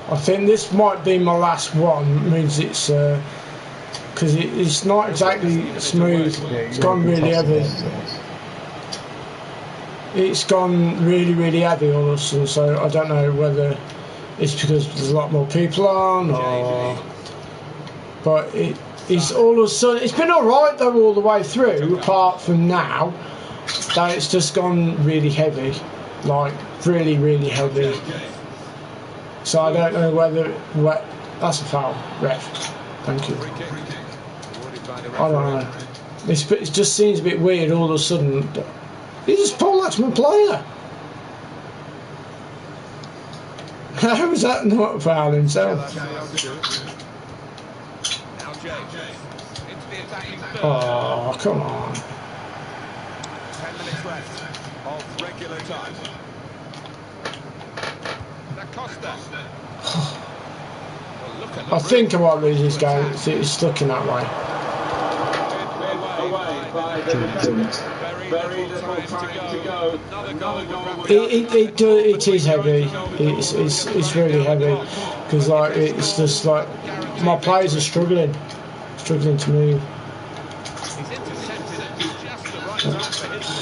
I think this might be my last one. It means it's because it's not exactly smooth. It's gone really heavy. It's gone really, really heavy all of a sudden. So I don't know whether it's because there's a lot more people on, or but it's all of a sudden. It's been all right though all the way through, apart from now. That it's just gone really heavy, like really, really heavy. So I don't know whether that's a foul, ref. Thank you. I don't know. It just seems a bit weird all of a sudden. He just pulled that from a player. How is that not a foul himself? Oh, come on. 10 minutes left of regular time. I think I might lose this game. It's looking that way. Very little time to go. It is heavy. It's really heavy because like it's just like my players are struggling to move.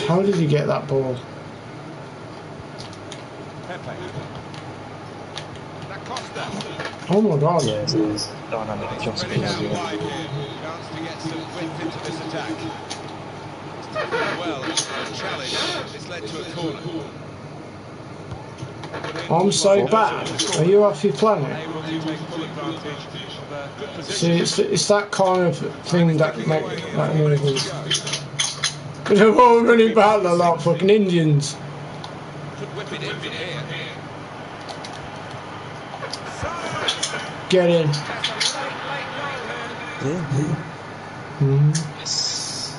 How did he get that ball? Oh my god. Yeah, it's dynamic adjustment. Chance to get some width into this attack. Well, challenge. It's led to a corner. I'm so bad. Are you off your planet? See, it's that kind of thing that makes that noises. They're all running about like fucking Indians. Could whip it in from here. Get in. Yeah. Yes.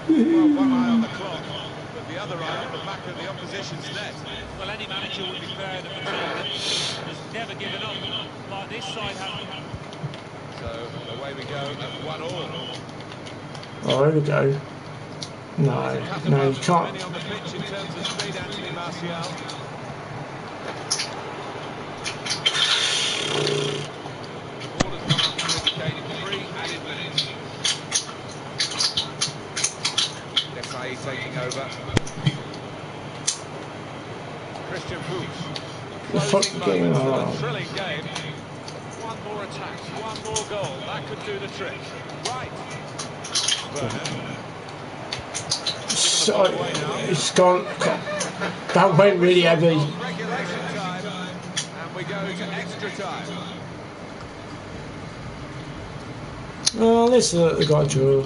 Well, one eye on the clock, but the other eye on the back of the opposition's net. Well, any manager would be proud of a team that has never given up like this side have. So away we go at 1-1. Oh, here we go. No, you can't. Many on the pitch in terms of speed, Anthony Martial. Ball has gone up to indicated 3 added minutes. Desai taking over. Christian Fuchs. Closing moments of a thrilling game. One more attack, one more goal. That could do the trick. Right. So, it's gone. That went really heavy. Regulation time, and we go to extra time. Oh, let's let the guy draw.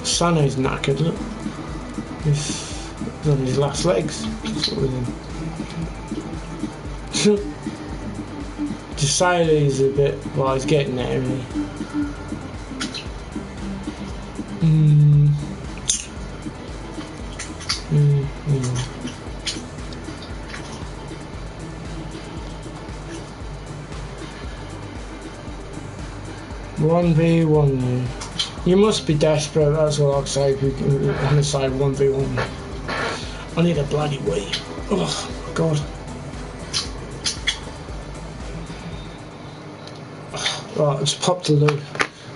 Sané's knackered, look. He's on his last legs. Just say that he's a bit, well, he's getting there, isn't he? One v one. You must be desperate, that's all I'll say if you want to say 1v1. I need a bloody wee. Oh, God. Right, let's pop the loo.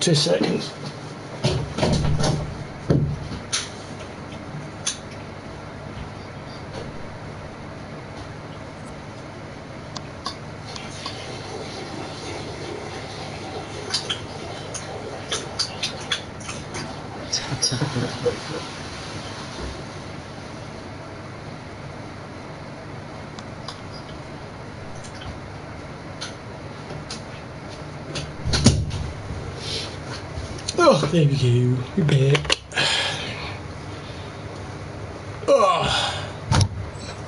2 seconds. Oh, there we go. We're back. Oh,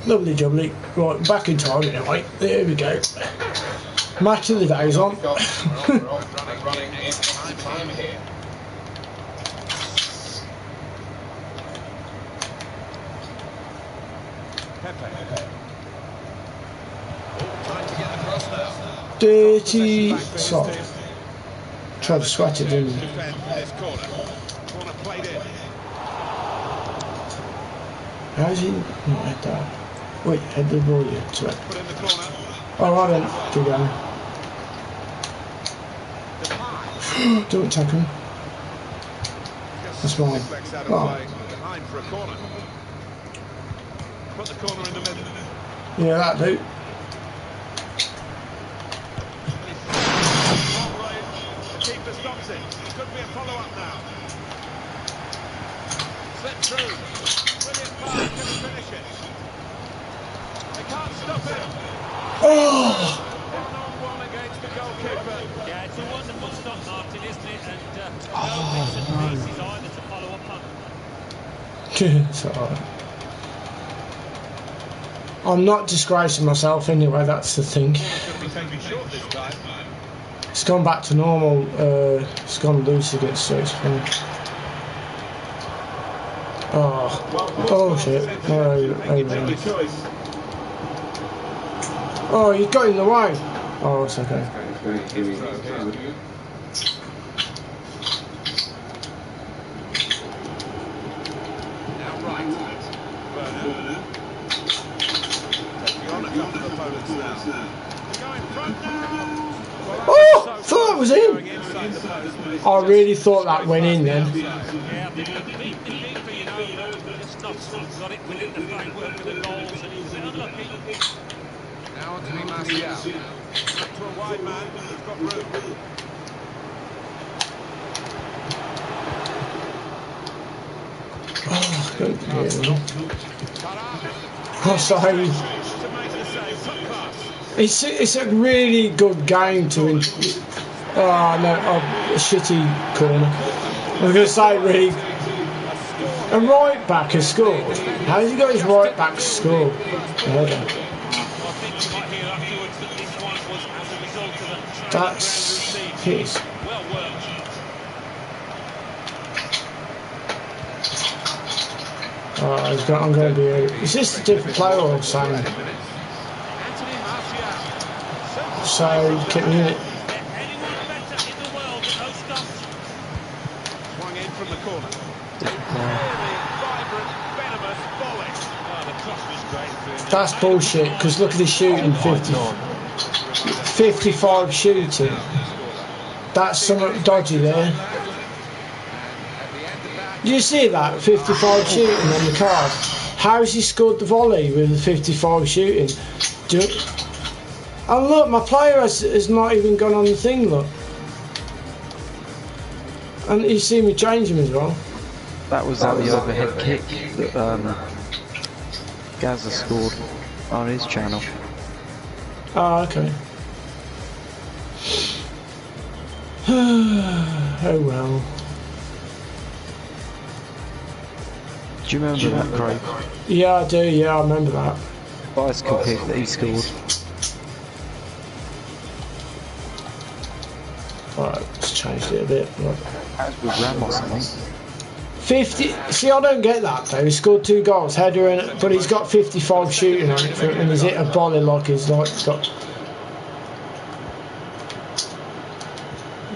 lovely jubbly. Right, back in time anyway. There we go. Match of the day's on. running in time here. Dirty sock. Tried to sweat it, didn't he? How's he not had that? Wait, head the ball you to it. Alright then, keep going. Don't attack him. That's mine. Oh. Put the corner in the middle. Yeah, that do. The keeper stops it. Could be a follow-up now. Slip through. Brilliant pass. Can he finish it? They can't stop it. Oh! 1-on-1 against the goalkeeper. Yeah, it's a wonderful stop, Martin, isn't it? And no bits and pieces either to follow up on. It's alright. I'm not disgracing myself anyway, that's the thing. It's gone back to normal, it's gone loose against so it's fine. Oh shit. Oh, you got in the way. Oh, it's okay. Oh, thought it was in. I really thought that went in then. Got it within the framework of the goals and he was unlucky. Now on to Di Martial. Back to a wide man, he's got room. Oh, good. Oh, sorry. It's a really good game to win. Oh no, a shitty corner. I was going to say really. A right back has scored. How has he got his right back to score? That's his. Oh, I'm going to be. Is this a different player or something? So, keep me in it. Swung in from the corner. That's bullshit, because look at his shooting, 55 shooting. That's something dodgy there. Do you see that? 55 shooting on the card. How has he scored the volley with the 55 shooting? And look, my player has not even gone on the thing, look. And you see me change him as well. That was the overhead kick that Gaza scored on his channel. Ah, okay. Oh well. Do you remember that, Craig? Yeah, I do, yeah, I remember that. Bicycle kick that he scored. Alright, let's change it a bit. Right. That was with Ramos, I think. 50. See, I don't get that though. He scored 2 goals, header in it, but he's got 55 shooting on it, and he's hit a volley like he's got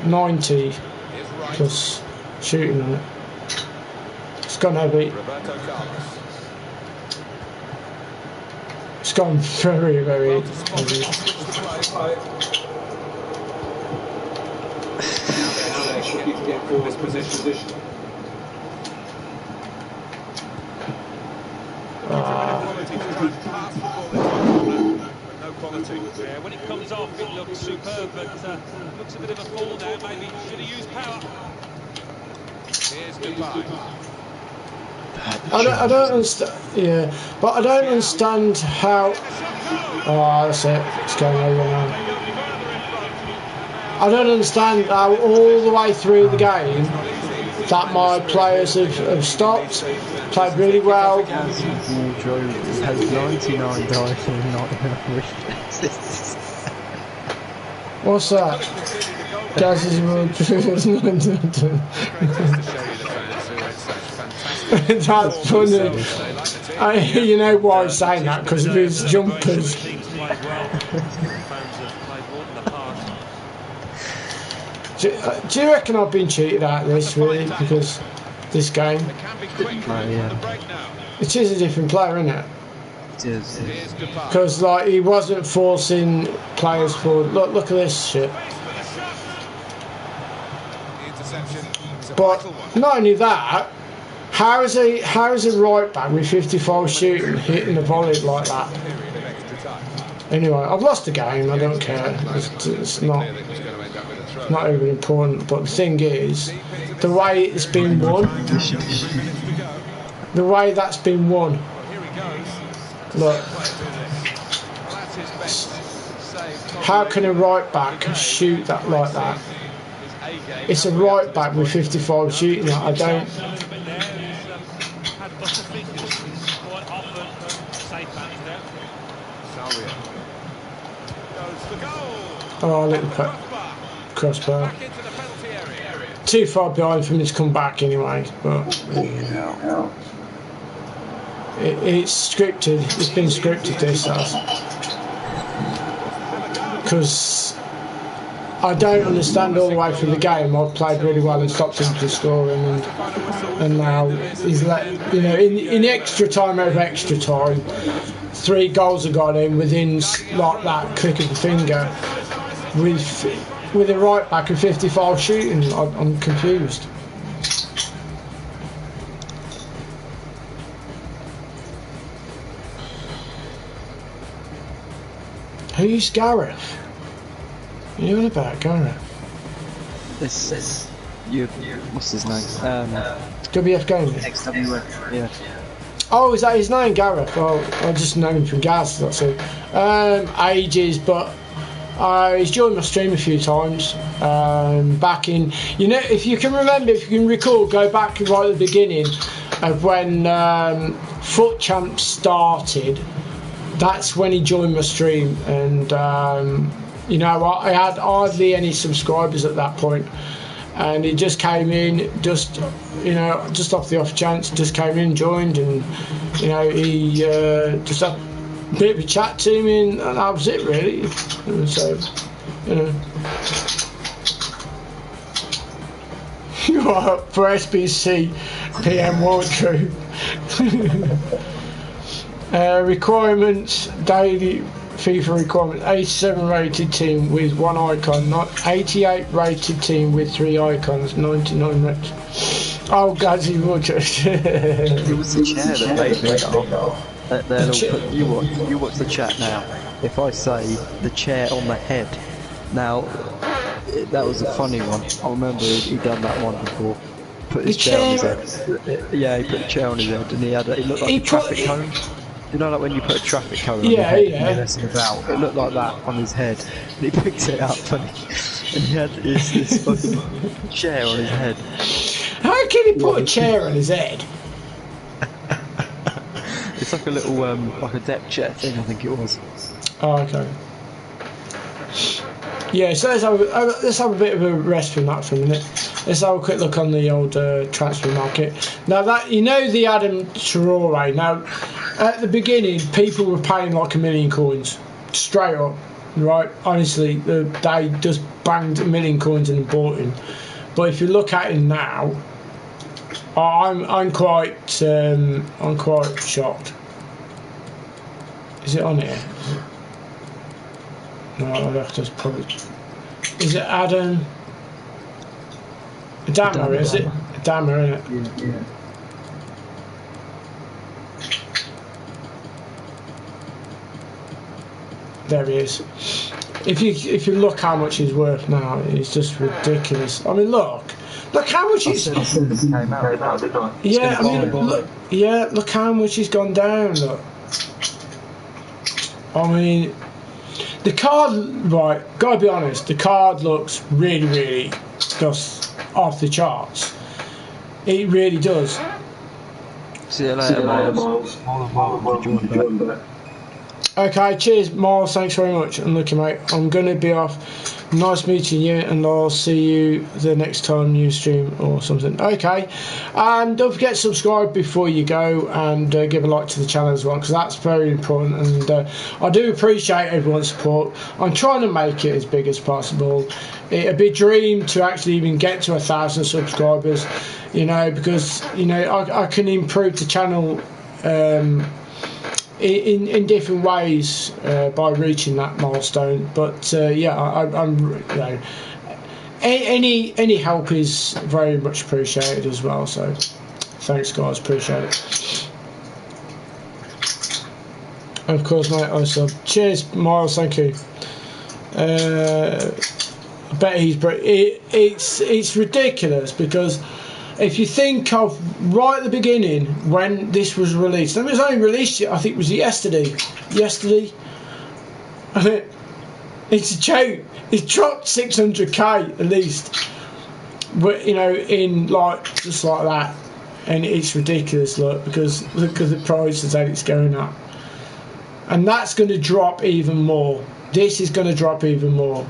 90 plus shooting on it. It's gone heavy. Roberto Carlos. It's gone very, very heavy. Now they should get forward this position. Quality to try and pass the ball into a corner, but no quality. Yeah, when it comes off, it looks superb, but looks a bit of a fall now. Maybe should have used power. Here's Dubai. I don't understand. Yeah, but I don't understand how. Oh, that's it. It's going over now. I don't understand how all the way through the game that my players have stopped, played really well. Has 99 dice and 99 reflexes. What's that? Gaz is That's funny. You know why I'm saying that? Because of his jumpers. Do you reckon I've been cheated out of this, really? Because this game? It is a different player, isn't it? It is. Because like he wasn't forcing players forward. Look at this shit. But not only that, how is a right back with 55 shooting hitting the volley like that? Anyway, I've lost the game. I don't care. It's not even important. But the thing is, the way it's been won, the way that's been won. Look, how can a right back shoot that like that? It's a right back with 55 shooting. I don't. Oh, little crossbar. Too far behind for me to come back anyway, but it's scripted. It's been scripted, this has. Because I don't understand all the way through the game. I've played really well and stopped him from scoring, and now he's let, you know, in extra time over extra time, 3 goals have gone in within like that click of the finger. With a right back of 55 shooting, I'm confused. Who's Gareth? What are you on about, Gareth? This is what's his name? WF Gaming. XWF. Yeah. Oh, is that his name, Gareth? Well, I just know him from Gaz. That's it. Ages, but. He's joined my stream a few times, back in, you know, if you can remember, if you can recall, go back right at the beginning of when Foot Champ started. That's when he joined my stream, and you know, I had hardly any subscribers at that point, and he just came in, just, you know, just off the off chance, just came in, joined, and you know, he just had a bit of a chat to me, and that was it really. And so, you know, you are up for SBC PM World Crew. Requirements, daily FIFA requirement, 87 rated team with 1 icon, not 88 rated team with 3 icons, 99 reps. Oh, Gazzy Rogers. It was the chair that made me laugh. You watch the chat now. If I say the chair on the head, now that was a funny one. I remember he'd done that one before. Put his chair on his head. Yeah, he put a chair on his head, and it looked like a traffic cone. You know, like when you put a traffic cone on your head and you're messing about. It looked like that on his head. And he picked it up and he had this fucking chair on his head. How can he put a chair on his head? It's like a little, like a deck chair thing, I think it was. Oh, okay. Yeah, so let's have a bit of a rest from that for a minute. Let's have a quick look on the old transfer market. Now that, you know, the Adam Traore. Now, at the beginning, people were paying like $1 million coins, straight up, right? Honestly, they just banged $1 million coins and bought him. But if you look at him now, I'm quite shocked. Is it on here? No, I'll have to probably. Is it Adam? Dammer, is it? Dammer, isn't it? Yeah. There he is. If you look how much he's worth now, it's just ridiculous. I mean, look how much he's. Yeah, I mean, look how much he's gone down. Look. I mean, the card, right? Gotta be honest, the card looks really, really just off the charts. It really does. See you later, Miles. Okay, cheers, Miles. Thanks very much. And looking, mate, I'm going to be off. Nice meeting you, and I'll see you the next time you stream or something. Okay, and don't forget to subscribe before you go, and give a like to the channel as well, because that's very important. And I do appreciate everyone's support. I'm trying to make it as big as possible. It'd be a dream to actually even get to 1,000 subscribers, you know, because you know I can improve the channel. In different ways by reaching that milestone, but yeah, I'm you know, any help is very much appreciated as well. So thanks, guys, appreciate it. And of course, mate, I sub. Cheers, Miles. Thank you. I bet he's. It's ridiculous because. If you think of right at the beginning when this was released, and it was only released, I think it was yesterday. It's a joke. It's dropped 600k at least, but you know, in like just like that, and it's ridiculous. Look, because the price is that it's going up, and that's going to drop even more. This is going to drop even more.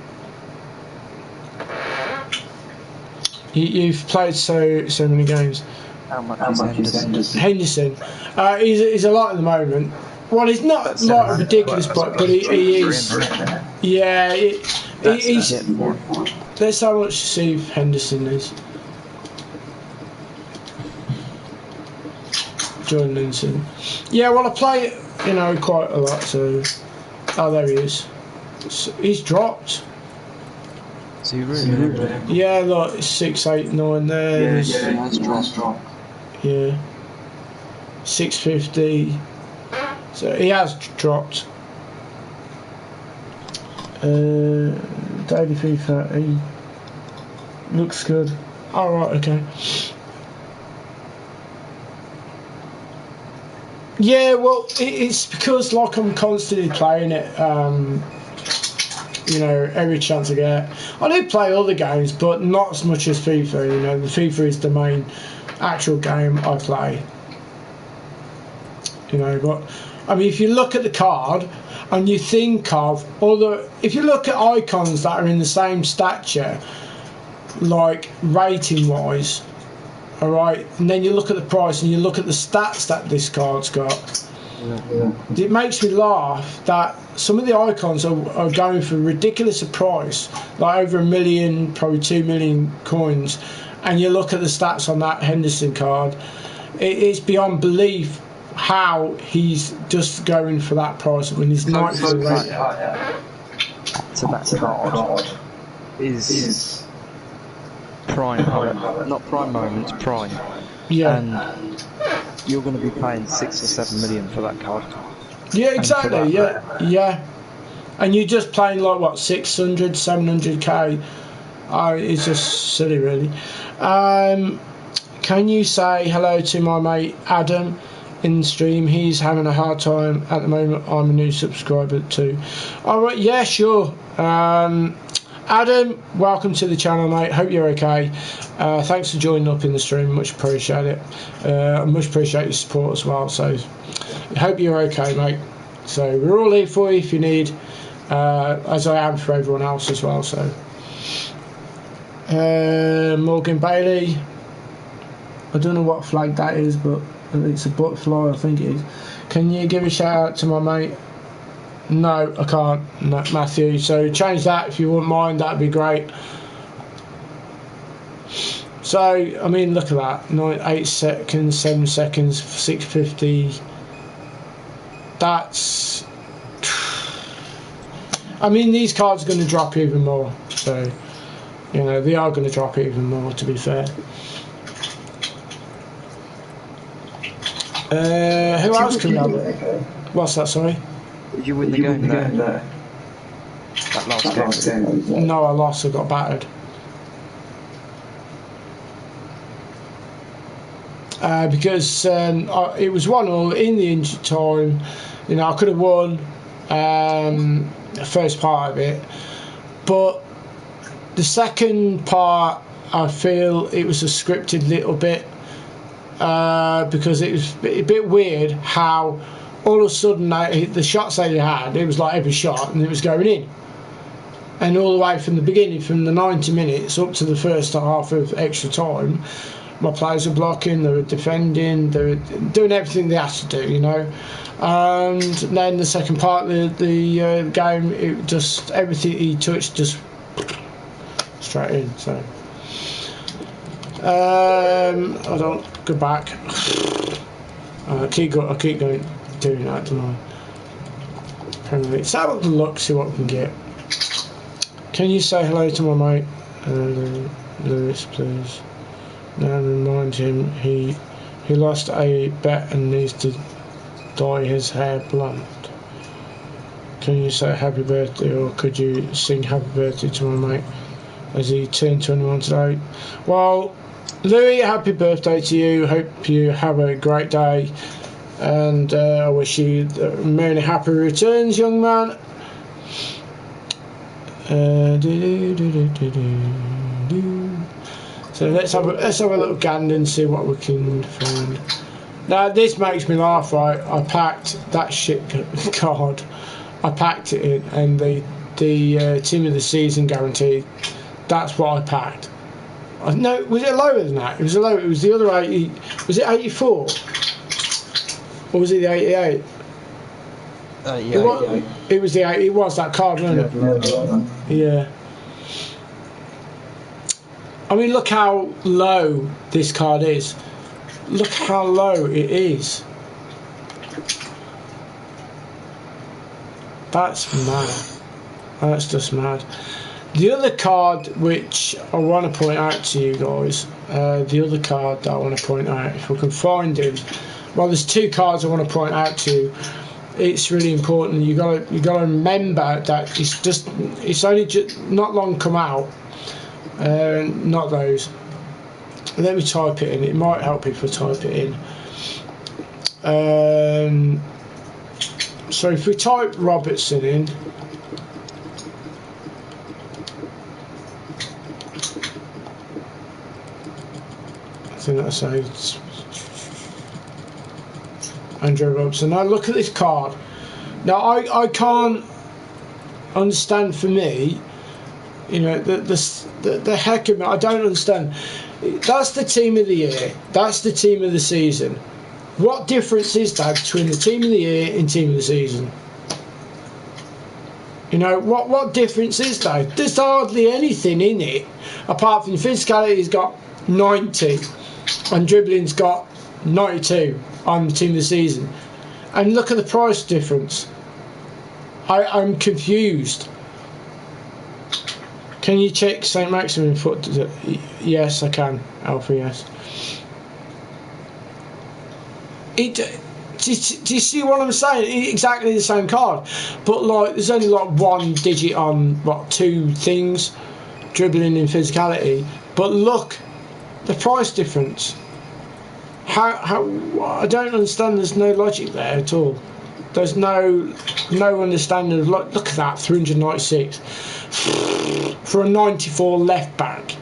You've played so many games. How much is Henderson? Henderson, he's a lot at the moment. Well, he's not like a ridiculous, but he is. Yeah, he's. Let's have a look to see if Henderson is. Jordan Henderson. Yeah, well, I play it, you know, quite a lot. So, oh, there he is. So he's dropped. So you really yeah, look, 6, 8, 9 there. Yeah, that's dropped. Yeah. 650. So he has dropped. Daily FIFA, he looks good. Alright, okay. Yeah, well, it's because like I'm constantly playing it. You know, every chance I get. I do play other games, but not as much as FIFA. You know, the FIFA is the main actual game I play. You know, but I mean, if you look at the card and you think of other, if you look at icons that are in the same stature, like rating wise, all right, and then you look at the price and you look at the stats that this card's got. It makes me laugh that some of the icons are going for a ridiculous price, like over 1 million, probably 2 million coins, and you look at the stats on that Henderson card, it's beyond belief how he's just going for that price when he's not for the rate. So that card is prime, not prime moments, prime. Yeah. And you're going to be paying 6 or 7 million for that card. Yeah, exactly. Yeah. And you're just playing like what, 600, 700k? It's just silly, really. Can you say hello to my mate Adam in the stream? He's having a hard time at the moment. I'm a new subscriber too. All right, yeah, sure. Adam, welcome to the channel, mate. Hope you're okay. Thanks for joining up in the stream. Much appreciate it. I much appreciate your support as well. So, I hope you're okay, mate. So, we're all here for you if you need, as I am for everyone else as well. So, Morgan Bailey. I don't know what flag that is, but it's a butterfly, I think it is. Can you give a shout out to my mate? No, I can't, no, Matthew. So change that if you wouldn't mind. That'd be great. So, I mean, look at that. 8 seconds, 7 seconds, 650. That's... I mean, these cards are going to drop even more. So, you know, they are going to drop even more, to be fair. Who else can we have? What's that, sorry? Did you win the game there? That last game? No, I lost. I got battered. Because it was 1-1 in the injury time. You know, I could have won the first part of it, but the second part, I feel it was a scripted little bit, because it was a bit weird how all of a sudden the shots they had, it was like every shot and it was going in, and all the way from the beginning, from the 90 minutes up to the first half of extra time, my players were blocking, they were defending, they were doing everything they had to do, you know. And then the second part of the game, it just, everything he touched just straight in. So I don't go back. I keep going doing that, don't I? Premier League. So have a look, see what we can get. Can you say hello to my mate Lewis, please? Now remind him he lost a bet and needs to dye his hair blonde. Can you say happy birthday, or could you sing happy birthday to my mate as he turned 21 today? Well, Louis, happy birthday to you. Hope you have a great day, and I wish you many happy returns, young man. So let's have a little gander and see what we can find. Now this makes me laugh, right? I packed that shit card. I packed it in, and the team of the season guarantee. That's what I packed. No, was it lower than that? It was lower. It was the other 80. Was it 84? Or was it the 88? It was the 80. It was that card, wasn't it? Yeah. I mean, look how low this card is. Look how low it is. That's mad. That's just mad. The other card which I want to point out to you guys, the other card that I want to point out, if we can find him. Well, there's two cards I want to point out to you. It's really important. You got to remember that it's only just not long come out. Not those. Let me type it in. It might help if I type it in. So if we type Robertson in, I think that's it. Andrew Robertson. Now look at this card. Now I can't understand, for me, you know, the heck of it. I don't understand. That's the team of the year. That's the team of the season. What difference is that between the team of the year and team of the season? You know, what difference is that? There's hardly anything in it, apart from physicality's got 90 and dribbling's got 92 on the team of the season. And look at the price difference. I'm confused. Can you check St. Maximin foot? Yes, I can. Alpha, yes. Do you see what I'm saying? Exactly the same card, but like there's only like one digit on what, two things, dribbling and physicality. But look, the price difference. How I don't understand. There's no logic there at all. There's no understanding of look at that, 396 for a 94 left back.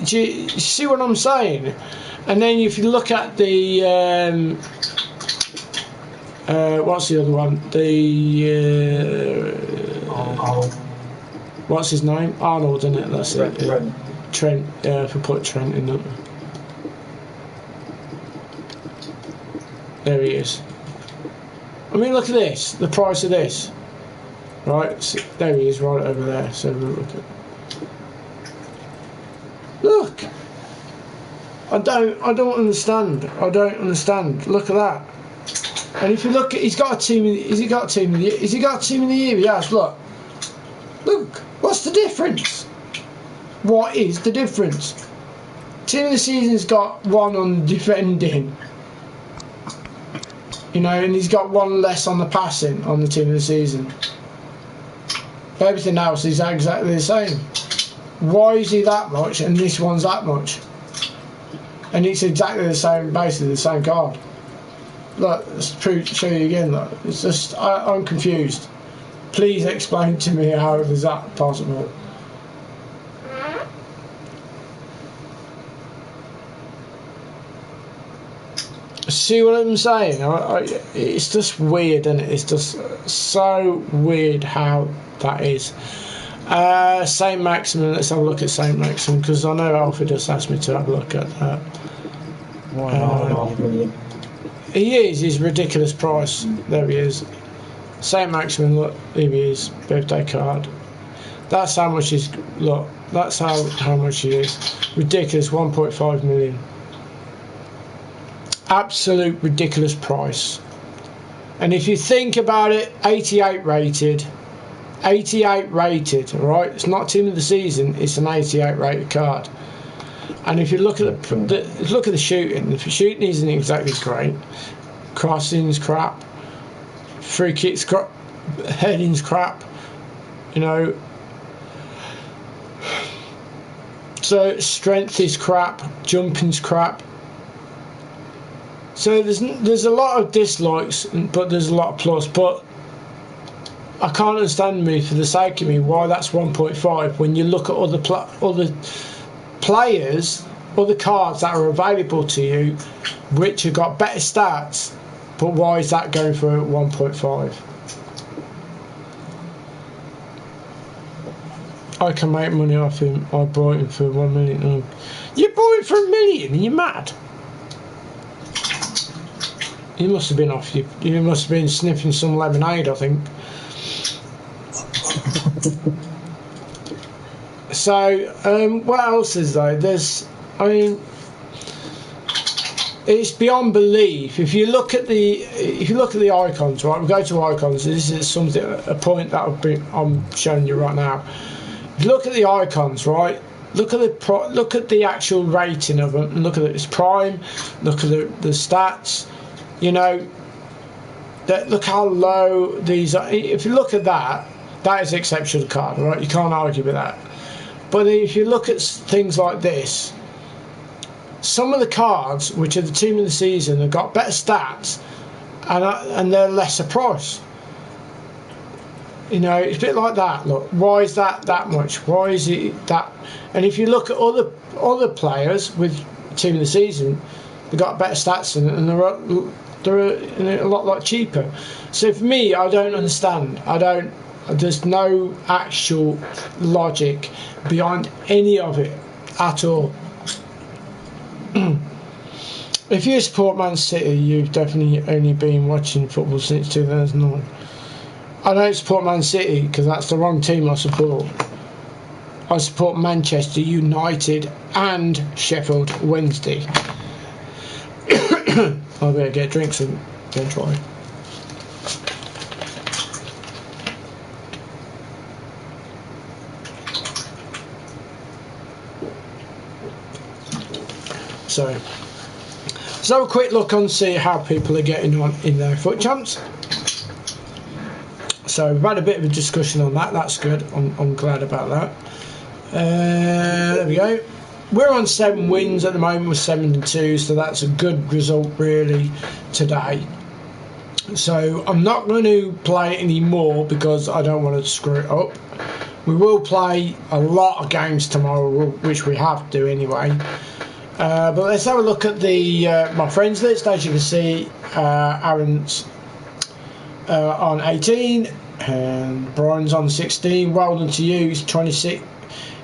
Do you see what I'm saying? And then if you look at the what's the other one? What's his name? Arnold, isn't it? That's it. Trent. If we put Trent in it. There he is. I mean, look at this. The price of this. Right, so there he is, right over there. So look at. Look. I don't understand. I don't understand. Look at that. And if you look at, he's got a team. Has he got a team of the year? Has he got a team of the year? He has. Look. Look. What's the difference? What is the difference? Team of the season's got one on defending. You know, and he's got one less on the passing on the team of the season. Everything else is exactly the same. Why is he that much and this one's that much? And it's exactly the same, basically the same card. Look, let's show you again. Look, it's just I'm confused. Please explain to me how is that possible. See what I'm saying? It's just weird, and it's just so weird how that is. Saint Maximin. Let's have a look at Saint Maximin because I know Alfie just asked me to have a look at that. He is. He's ridiculous price. There he is. Saint Maximin. Look, here he is. Birthday card. That's how much he's. Look. That's how much he is. Ridiculous. 1.5 million. Absolute ridiculous price. And if you think about it, 88 rated, right? It's not team of the season, it's an 88 rated card. And if you look at the shooting, the shooting isn't exactly great. Crossing's crap, free kicks crap, heading's crap, you know. So strength is crap, jumping's crap. So there's a lot of dislikes, but there's a lot of plus. But I can't understand me, for the sake of me, why that's 1.5 when you look at other players, other cards that are available to you, which have got better stats. But why is that going for 1.5? I can make money off him. I bought him for 1 million. Oh. You bought him for $1 million? Are you mad? You must have been off. You must have been sniffing some lemonade, I think. So, what else is there? I mean, it's beyond belief. If you look at the icons, right? We go to icons. This is a point that I'm showing you right now. If you look at the icons, right? Look at the actual rating of them. Look at its prime. Look at the stats. You know, look how low these are. If you look at that, that is an exceptional card, right? You can't argue with that. But if you look at things like this, some of the cards, which are the team of the season, have got better stats, and they're lesser price. You know, it's a bit like that. Look, why is that much? Why is it that? And if you look at other players with team of the season, they've got better stats and they're a lot cheaper. So for me, I don't understand. There's no actual logic behind any of it at all. If you support Man City, you've definitely only been watching football since 2009. I don't support Man City because that's the wrong team I support. I support Manchester United and Sheffield Wednesday. I better get drinks and then try. So let's have a quick look and see how people are getting on in their foot champs. So we've had a bit of a discussion on that. That's good. I'm glad about that. There we go. We're on 7 wins at the moment with 7-2, so that's a good result really today. So I'm not going to play any more because I don't want to screw it up. We will play a lot of games tomorrow, which we have to anyway. But let's have a look at the my friends list. As you can see, Aaron's on 18 and Brian's on 16. Well done to you. He's 26.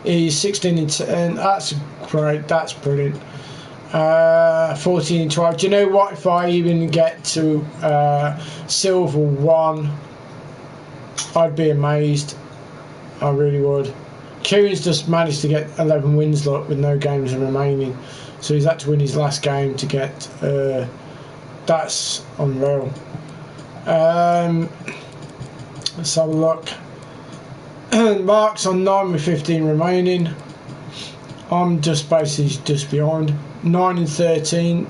He's 16 and 10. That's great. That's brilliant. 14 and 12. Do you know what? If I even get to silver 1, I'd be amazed. I really would. Kieran's just managed to get 11 wins with no games remaining, so he's had to win his last game to get. That's unreal. Let's have a look. Mark's on 9 with 15 remaining. I'm just basically just behind. 9 and 13.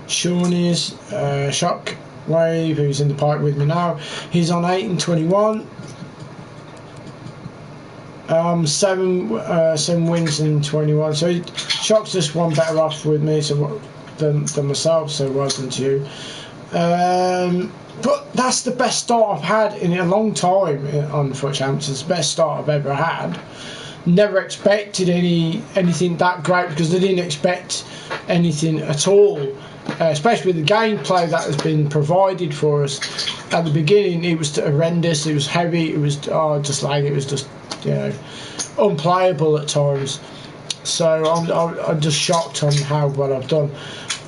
Sean is Shockwave, who's in the pipe with me now. He's on 8 and 21. 7 wins and 21. So Shock's just one better off with me than myself. So well done to you. But that's the best start I've had in a long time on Foot Champs. It's the best start I've ever had. Never expected anything that great, because I didn't expect anything at all, especially with the gameplay that has been provided for us. At the beginning it was horrendous, it was heavy, it was just unplayable at times. So I'm just shocked on how well I've done.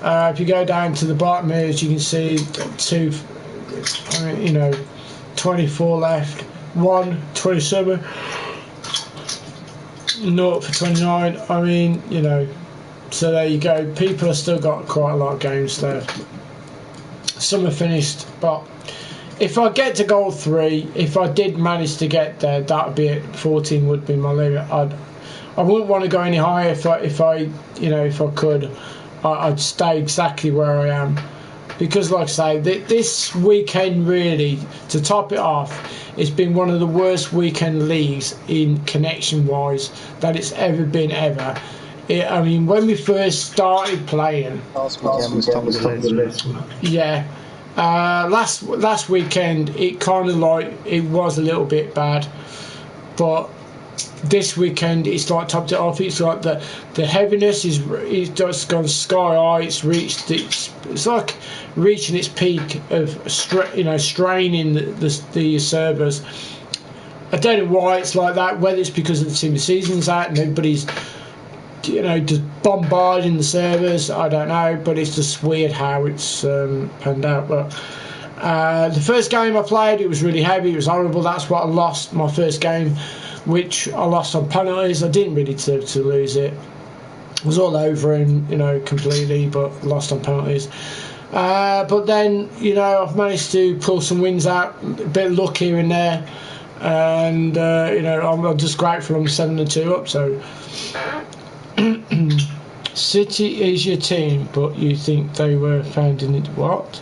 If you go down to the bottom here, as you can see, 24 left, 1, 27, 0 for 29. I mean, so there you go. People have still got quite a lot of games left. Some are finished, but if I get to goal 3, if I did manage to get there, that would be it. 14 would be my limit. I wouldn't want to go any higher. If I could, I'd stay exactly where I am, because like I say, this weekend really, to top it off, it's been one of the worst weekend leagues in connection wise that it's ever been ever. I mean, when we first started playing, last weekend was top of the list. Yeah, last weekend it kind of like it was a little bit bad, but this weekend it's like topped it off. It's like the heaviness is just gone sky high. It's like reaching its peak of straining the servers. I don't know why it's like that. Whether it's because of the team of season's out and everybody's just bombarding the servers, I don't know. But it's just weird how it's panned out. But the first game I played, it was really heavy. It was horrible. That's what I lost my first game, which I lost on penalties. I didn't really to lose it. It was all over and completely, but lost on penalties. But then I've managed to pull some wins out, a bit of luck here and there, and I'm just grateful I'm 7-2 up. So City is your team, but you think they were founded in what?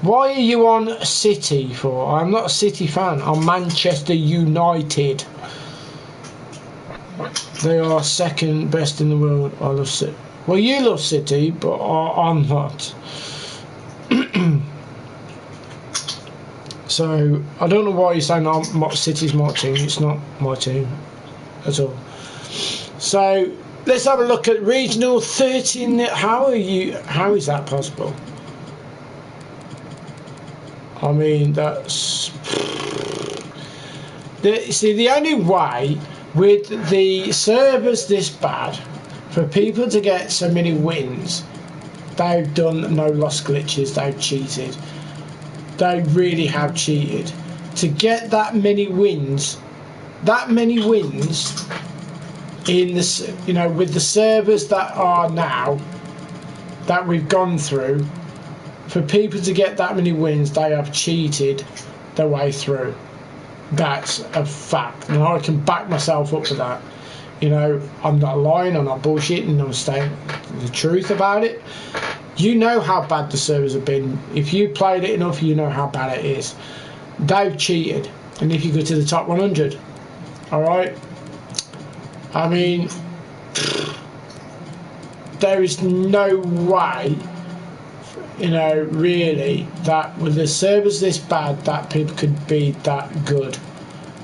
Why are you on City for? I'm not a City fan. I'm Manchester United. They are second best in the world. I love City. Well, you love City, but I'm not. So I don't know why you're saying City's my team. It's not my team at all. So let's have a look at regional 13. How is that possible? I mean, that's the only way with the servers this bad for people to get so many wins. They've done no loss glitches. They've cheated. They really have cheated to get that many wins. That many wins in this, with the servers that are now that we've gone through. For people to get that many wins, they have cheated their way through. That's a fact, and I can back myself up for that. I'm not lying, I'm not bullshitting, I'm saying the truth about it. You know how bad the servers have been. If you played it enough, you know how bad it is. They've cheated, and if you go to the top 100, alright? I mean, there is no way, really, that with the servers this bad, that people could be that good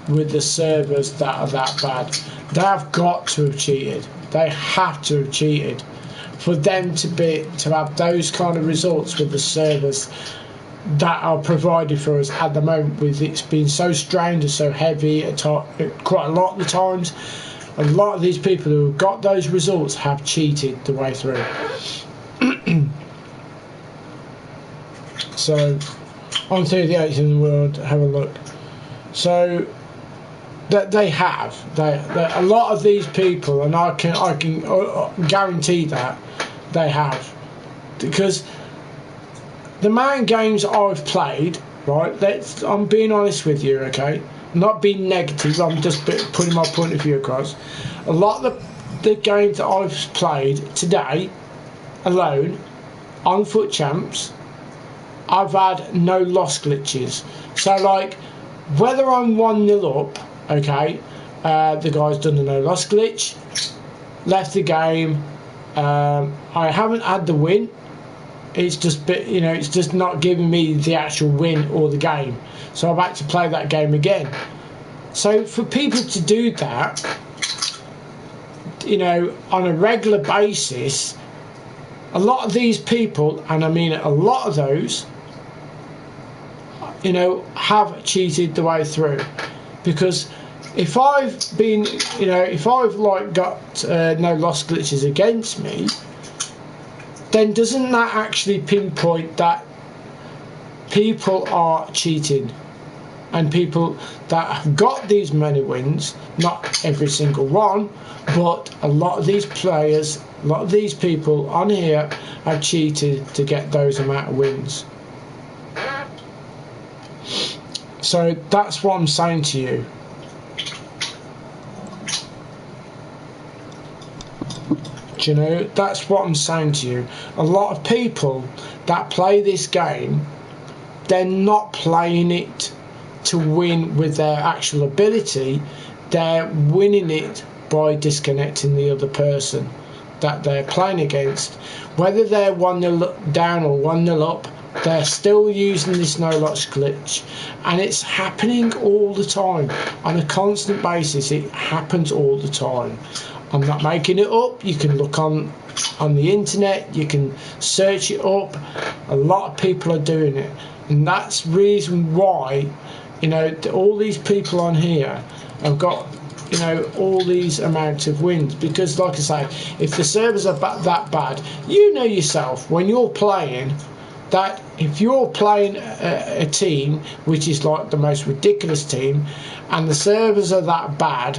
with the servers that are that bad. They have got to have cheated. They have to have cheated for them to have those kind of results with the servers that are provided for us at the moment, with it being so strained and so heavy at quite a lot of the times. a lot of these people who have got those results have cheated the way through. So, on to the 8th in the world, have a look. So, that they have, a lot of these people, and I can guarantee that they have, because the amount of games I've played, right? I'm being honest with you, okay? I'm not being negative. I'm just putting my point of view across. A lot of the games that I've played today, alone, on Foot Champs, I've had no loss glitches. So, like, whether I'm 1-0 up, okay, the guy's done a no loss glitch, left the game. I haven't had the win. It's just, it's just not giving me the actual win or the game. So I've had to play that game again. So for people to do that, on a regular basis, a lot of these people, and I mean a lot of those, have cheated the way through. Because if I've been, if I've got no loss glitches against me, then doesn't that actually pinpoint that people are cheating? And people that have got these many wins, not every single one, but a lot of these players, a lot of these people on here have cheated to get those amount of wins. So that's what I'm saying to you. Do you know, that's what I'm saying to you. A lot of people that play this game, they're not playing it to win with their actual ability. They're winning it by disconnecting the other person that they're playing against. Whether they're 1-0 down or 1-0 up, they're still using this no loss glitch, and it's happening all the time on a constant basis. It happens all the time. I'm not making it up. You can look on the internet, you can search it up. A lot of people are doing it, and that's the reason why all these people on here have got all these amounts of wins. Because like I say, if the servers are that bad, yourself when you're playing, that if you're playing a team which is like the most ridiculous team, and the servers are that bad,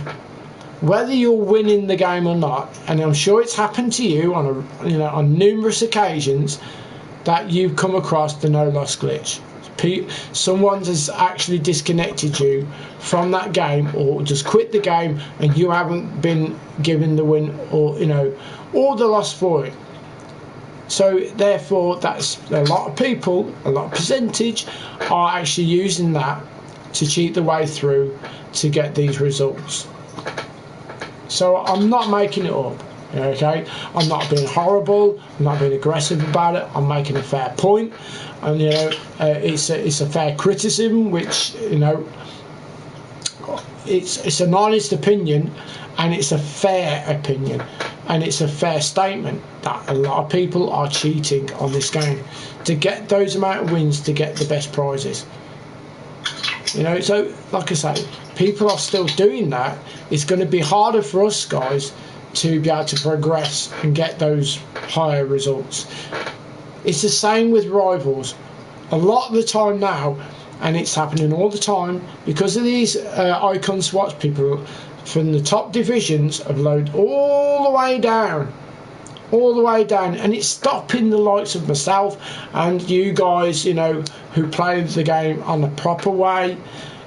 whether you're winning the game or not, and I'm sure it's happened to you on numerous occasions, that you've come across the no loss glitch. Someone has actually disconnected you from that game, or just quit the game, and you haven't been given the win or the loss for it. So therefore, that's a lot of people, a lot of percentage are actually using that to cheat the way through to get these results. So I'm not making it up, okay? I'm not being horrible, I'm not being aggressive about it. I'm making a fair point, and it's a fair criticism, which it's an honest opinion, and it's a fair opinion, and it's a fair statement that a lot of people are cheating on this game to get those amount of wins, to get the best prizes. So like I say, people are still doing that. It's going to be harder for us guys to be able to progress and get those higher results. It's the same with rivals. A lot of the time now, and it's happening all the time, because of these icon swaps, people from the top divisions have loaded all the way down, and it's stopping the likes of myself and you guys, who play the game on the proper way.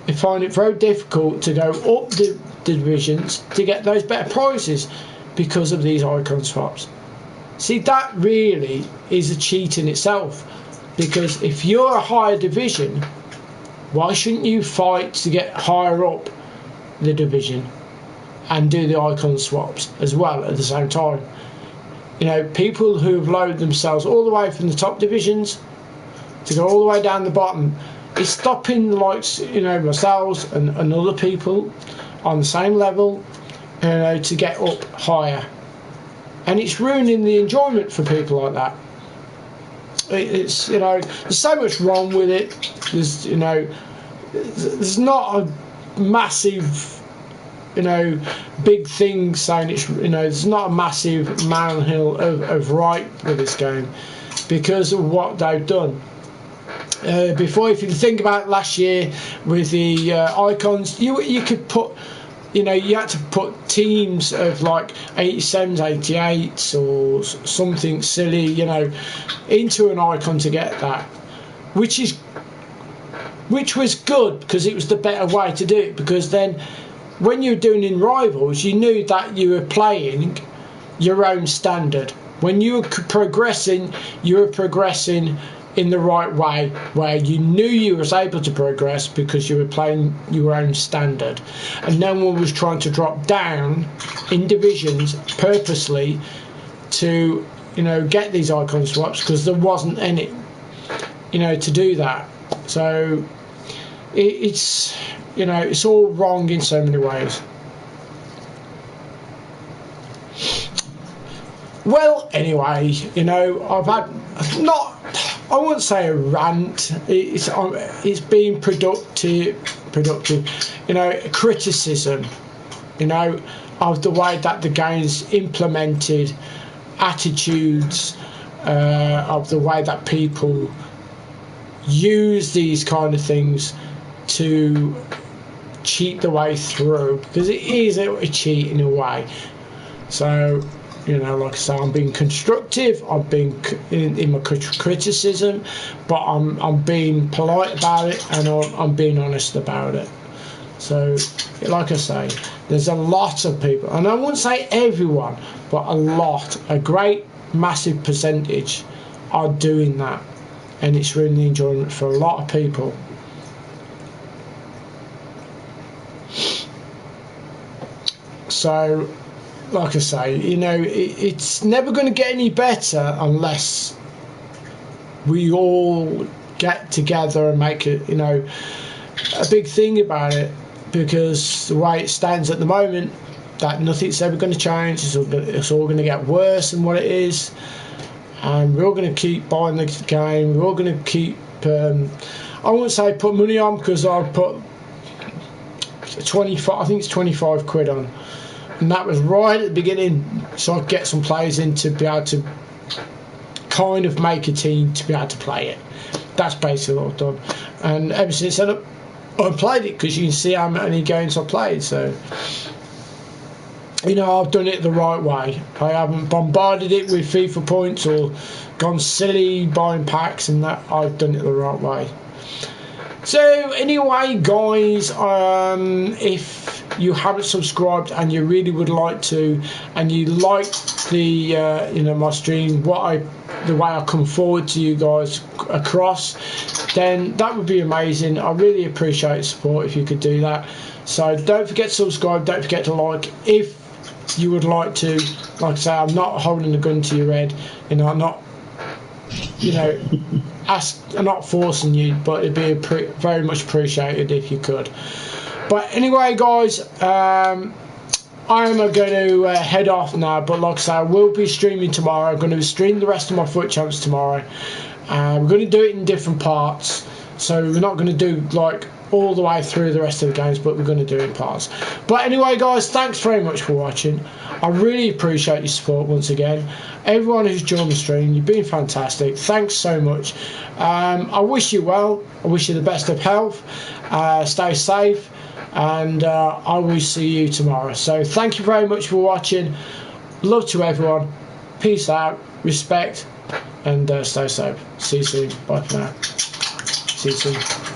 I find it very difficult to go up the divisions to get those better prizes because of these icon swaps. See, that really is a cheat in itself, because if you're a higher division, why shouldn't you fight to get higher up the division and do the icon swaps as well at the same time? People who have loaded themselves all the way from the top divisions to go all the way down the bottom, is stopping the likes, myself and other people on the same level, to get up higher. And it's ruining the enjoyment for people like that. It's there's so much wrong with it. There's not a massive big things saying it's, there's not a massive mountain of right with this game because of what they've done. Before, if you think about last year with the icons, you could put, you had to put teams of like 87s, 88s or something silly, into an icon to get that, which was good because it was the better way to do it, because then when you were doing in Rivals, you knew that you were playing your own standard. When you were progressing in the right way, where you knew you was able to progress because you were playing your own standard, and no one was trying to drop down in divisions purposely to get these icon swaps, because there wasn't any to do that. So it's it's all wrong in so many ways. Well, anyway, I've had I wouldn't say a rant. It's been productive, criticism, of the way that the game's implemented, attitudes, of the way that people use these kind of things to cheat the way through, because it is a cheat in a way. So, like I say, I'm being constructive. I'm being in my criticism, but I'm being polite about it, and I'm being honest about it. So, like I say, there's a lot of people, and I wouldn't say everyone, but a great, massive percentage are doing that, and it's really enjoyment for a lot of people. So, like I say, it's never going to get any better unless we all get together and make it, a big thing about it. Because the way it stands at the moment, that nothing's ever going to change. It's all going to get worse than what it is, and we're all going to keep buying the game. We're all going to keep. I won't say put money on, because I've put 25. I think it's 25 quid on. And that was right at the beginning, so I could get some players in to be able to kind of make a team to be able to play it. That's basically what I've done. And ever since then, I've played it, because you can see how many games I've played. So, I've done it the right way. I haven't bombarded it with FIFA points or gone silly buying packs and that. I've done it the right way. So anyway, guys, if you haven't subscribed and you really would like to, and you like the my stream, the way I come forward to you guys across, then that would be amazing. I really appreciate the support if you could do that. So don't forget to subscribe, don't forget to like if you would like to. Like I say, I'm not holding a gun to your head, I'm not I'm not forcing you, but it'd be very much appreciated if you could. But anyway, guys, I am going to head off now, but like I say, I will be streaming tomorrow. I'm going to stream the rest of my FUT champs tomorrow. We're going to do it in different parts, so we're not going to do like all the way through the rest of the games, but we're going to do it in parts. But anyway, guys, thanks very much for watching. I really appreciate your support once again. Everyone who's joined the stream, you've been fantastic. Thanks so much. I wish you well. I wish you the best of health. Stay safe, and I will see you tomorrow. So thank you very much for watching. Love to everyone. Peace out. Respect, and stay safe. See you soon. Bye for now. See you soon.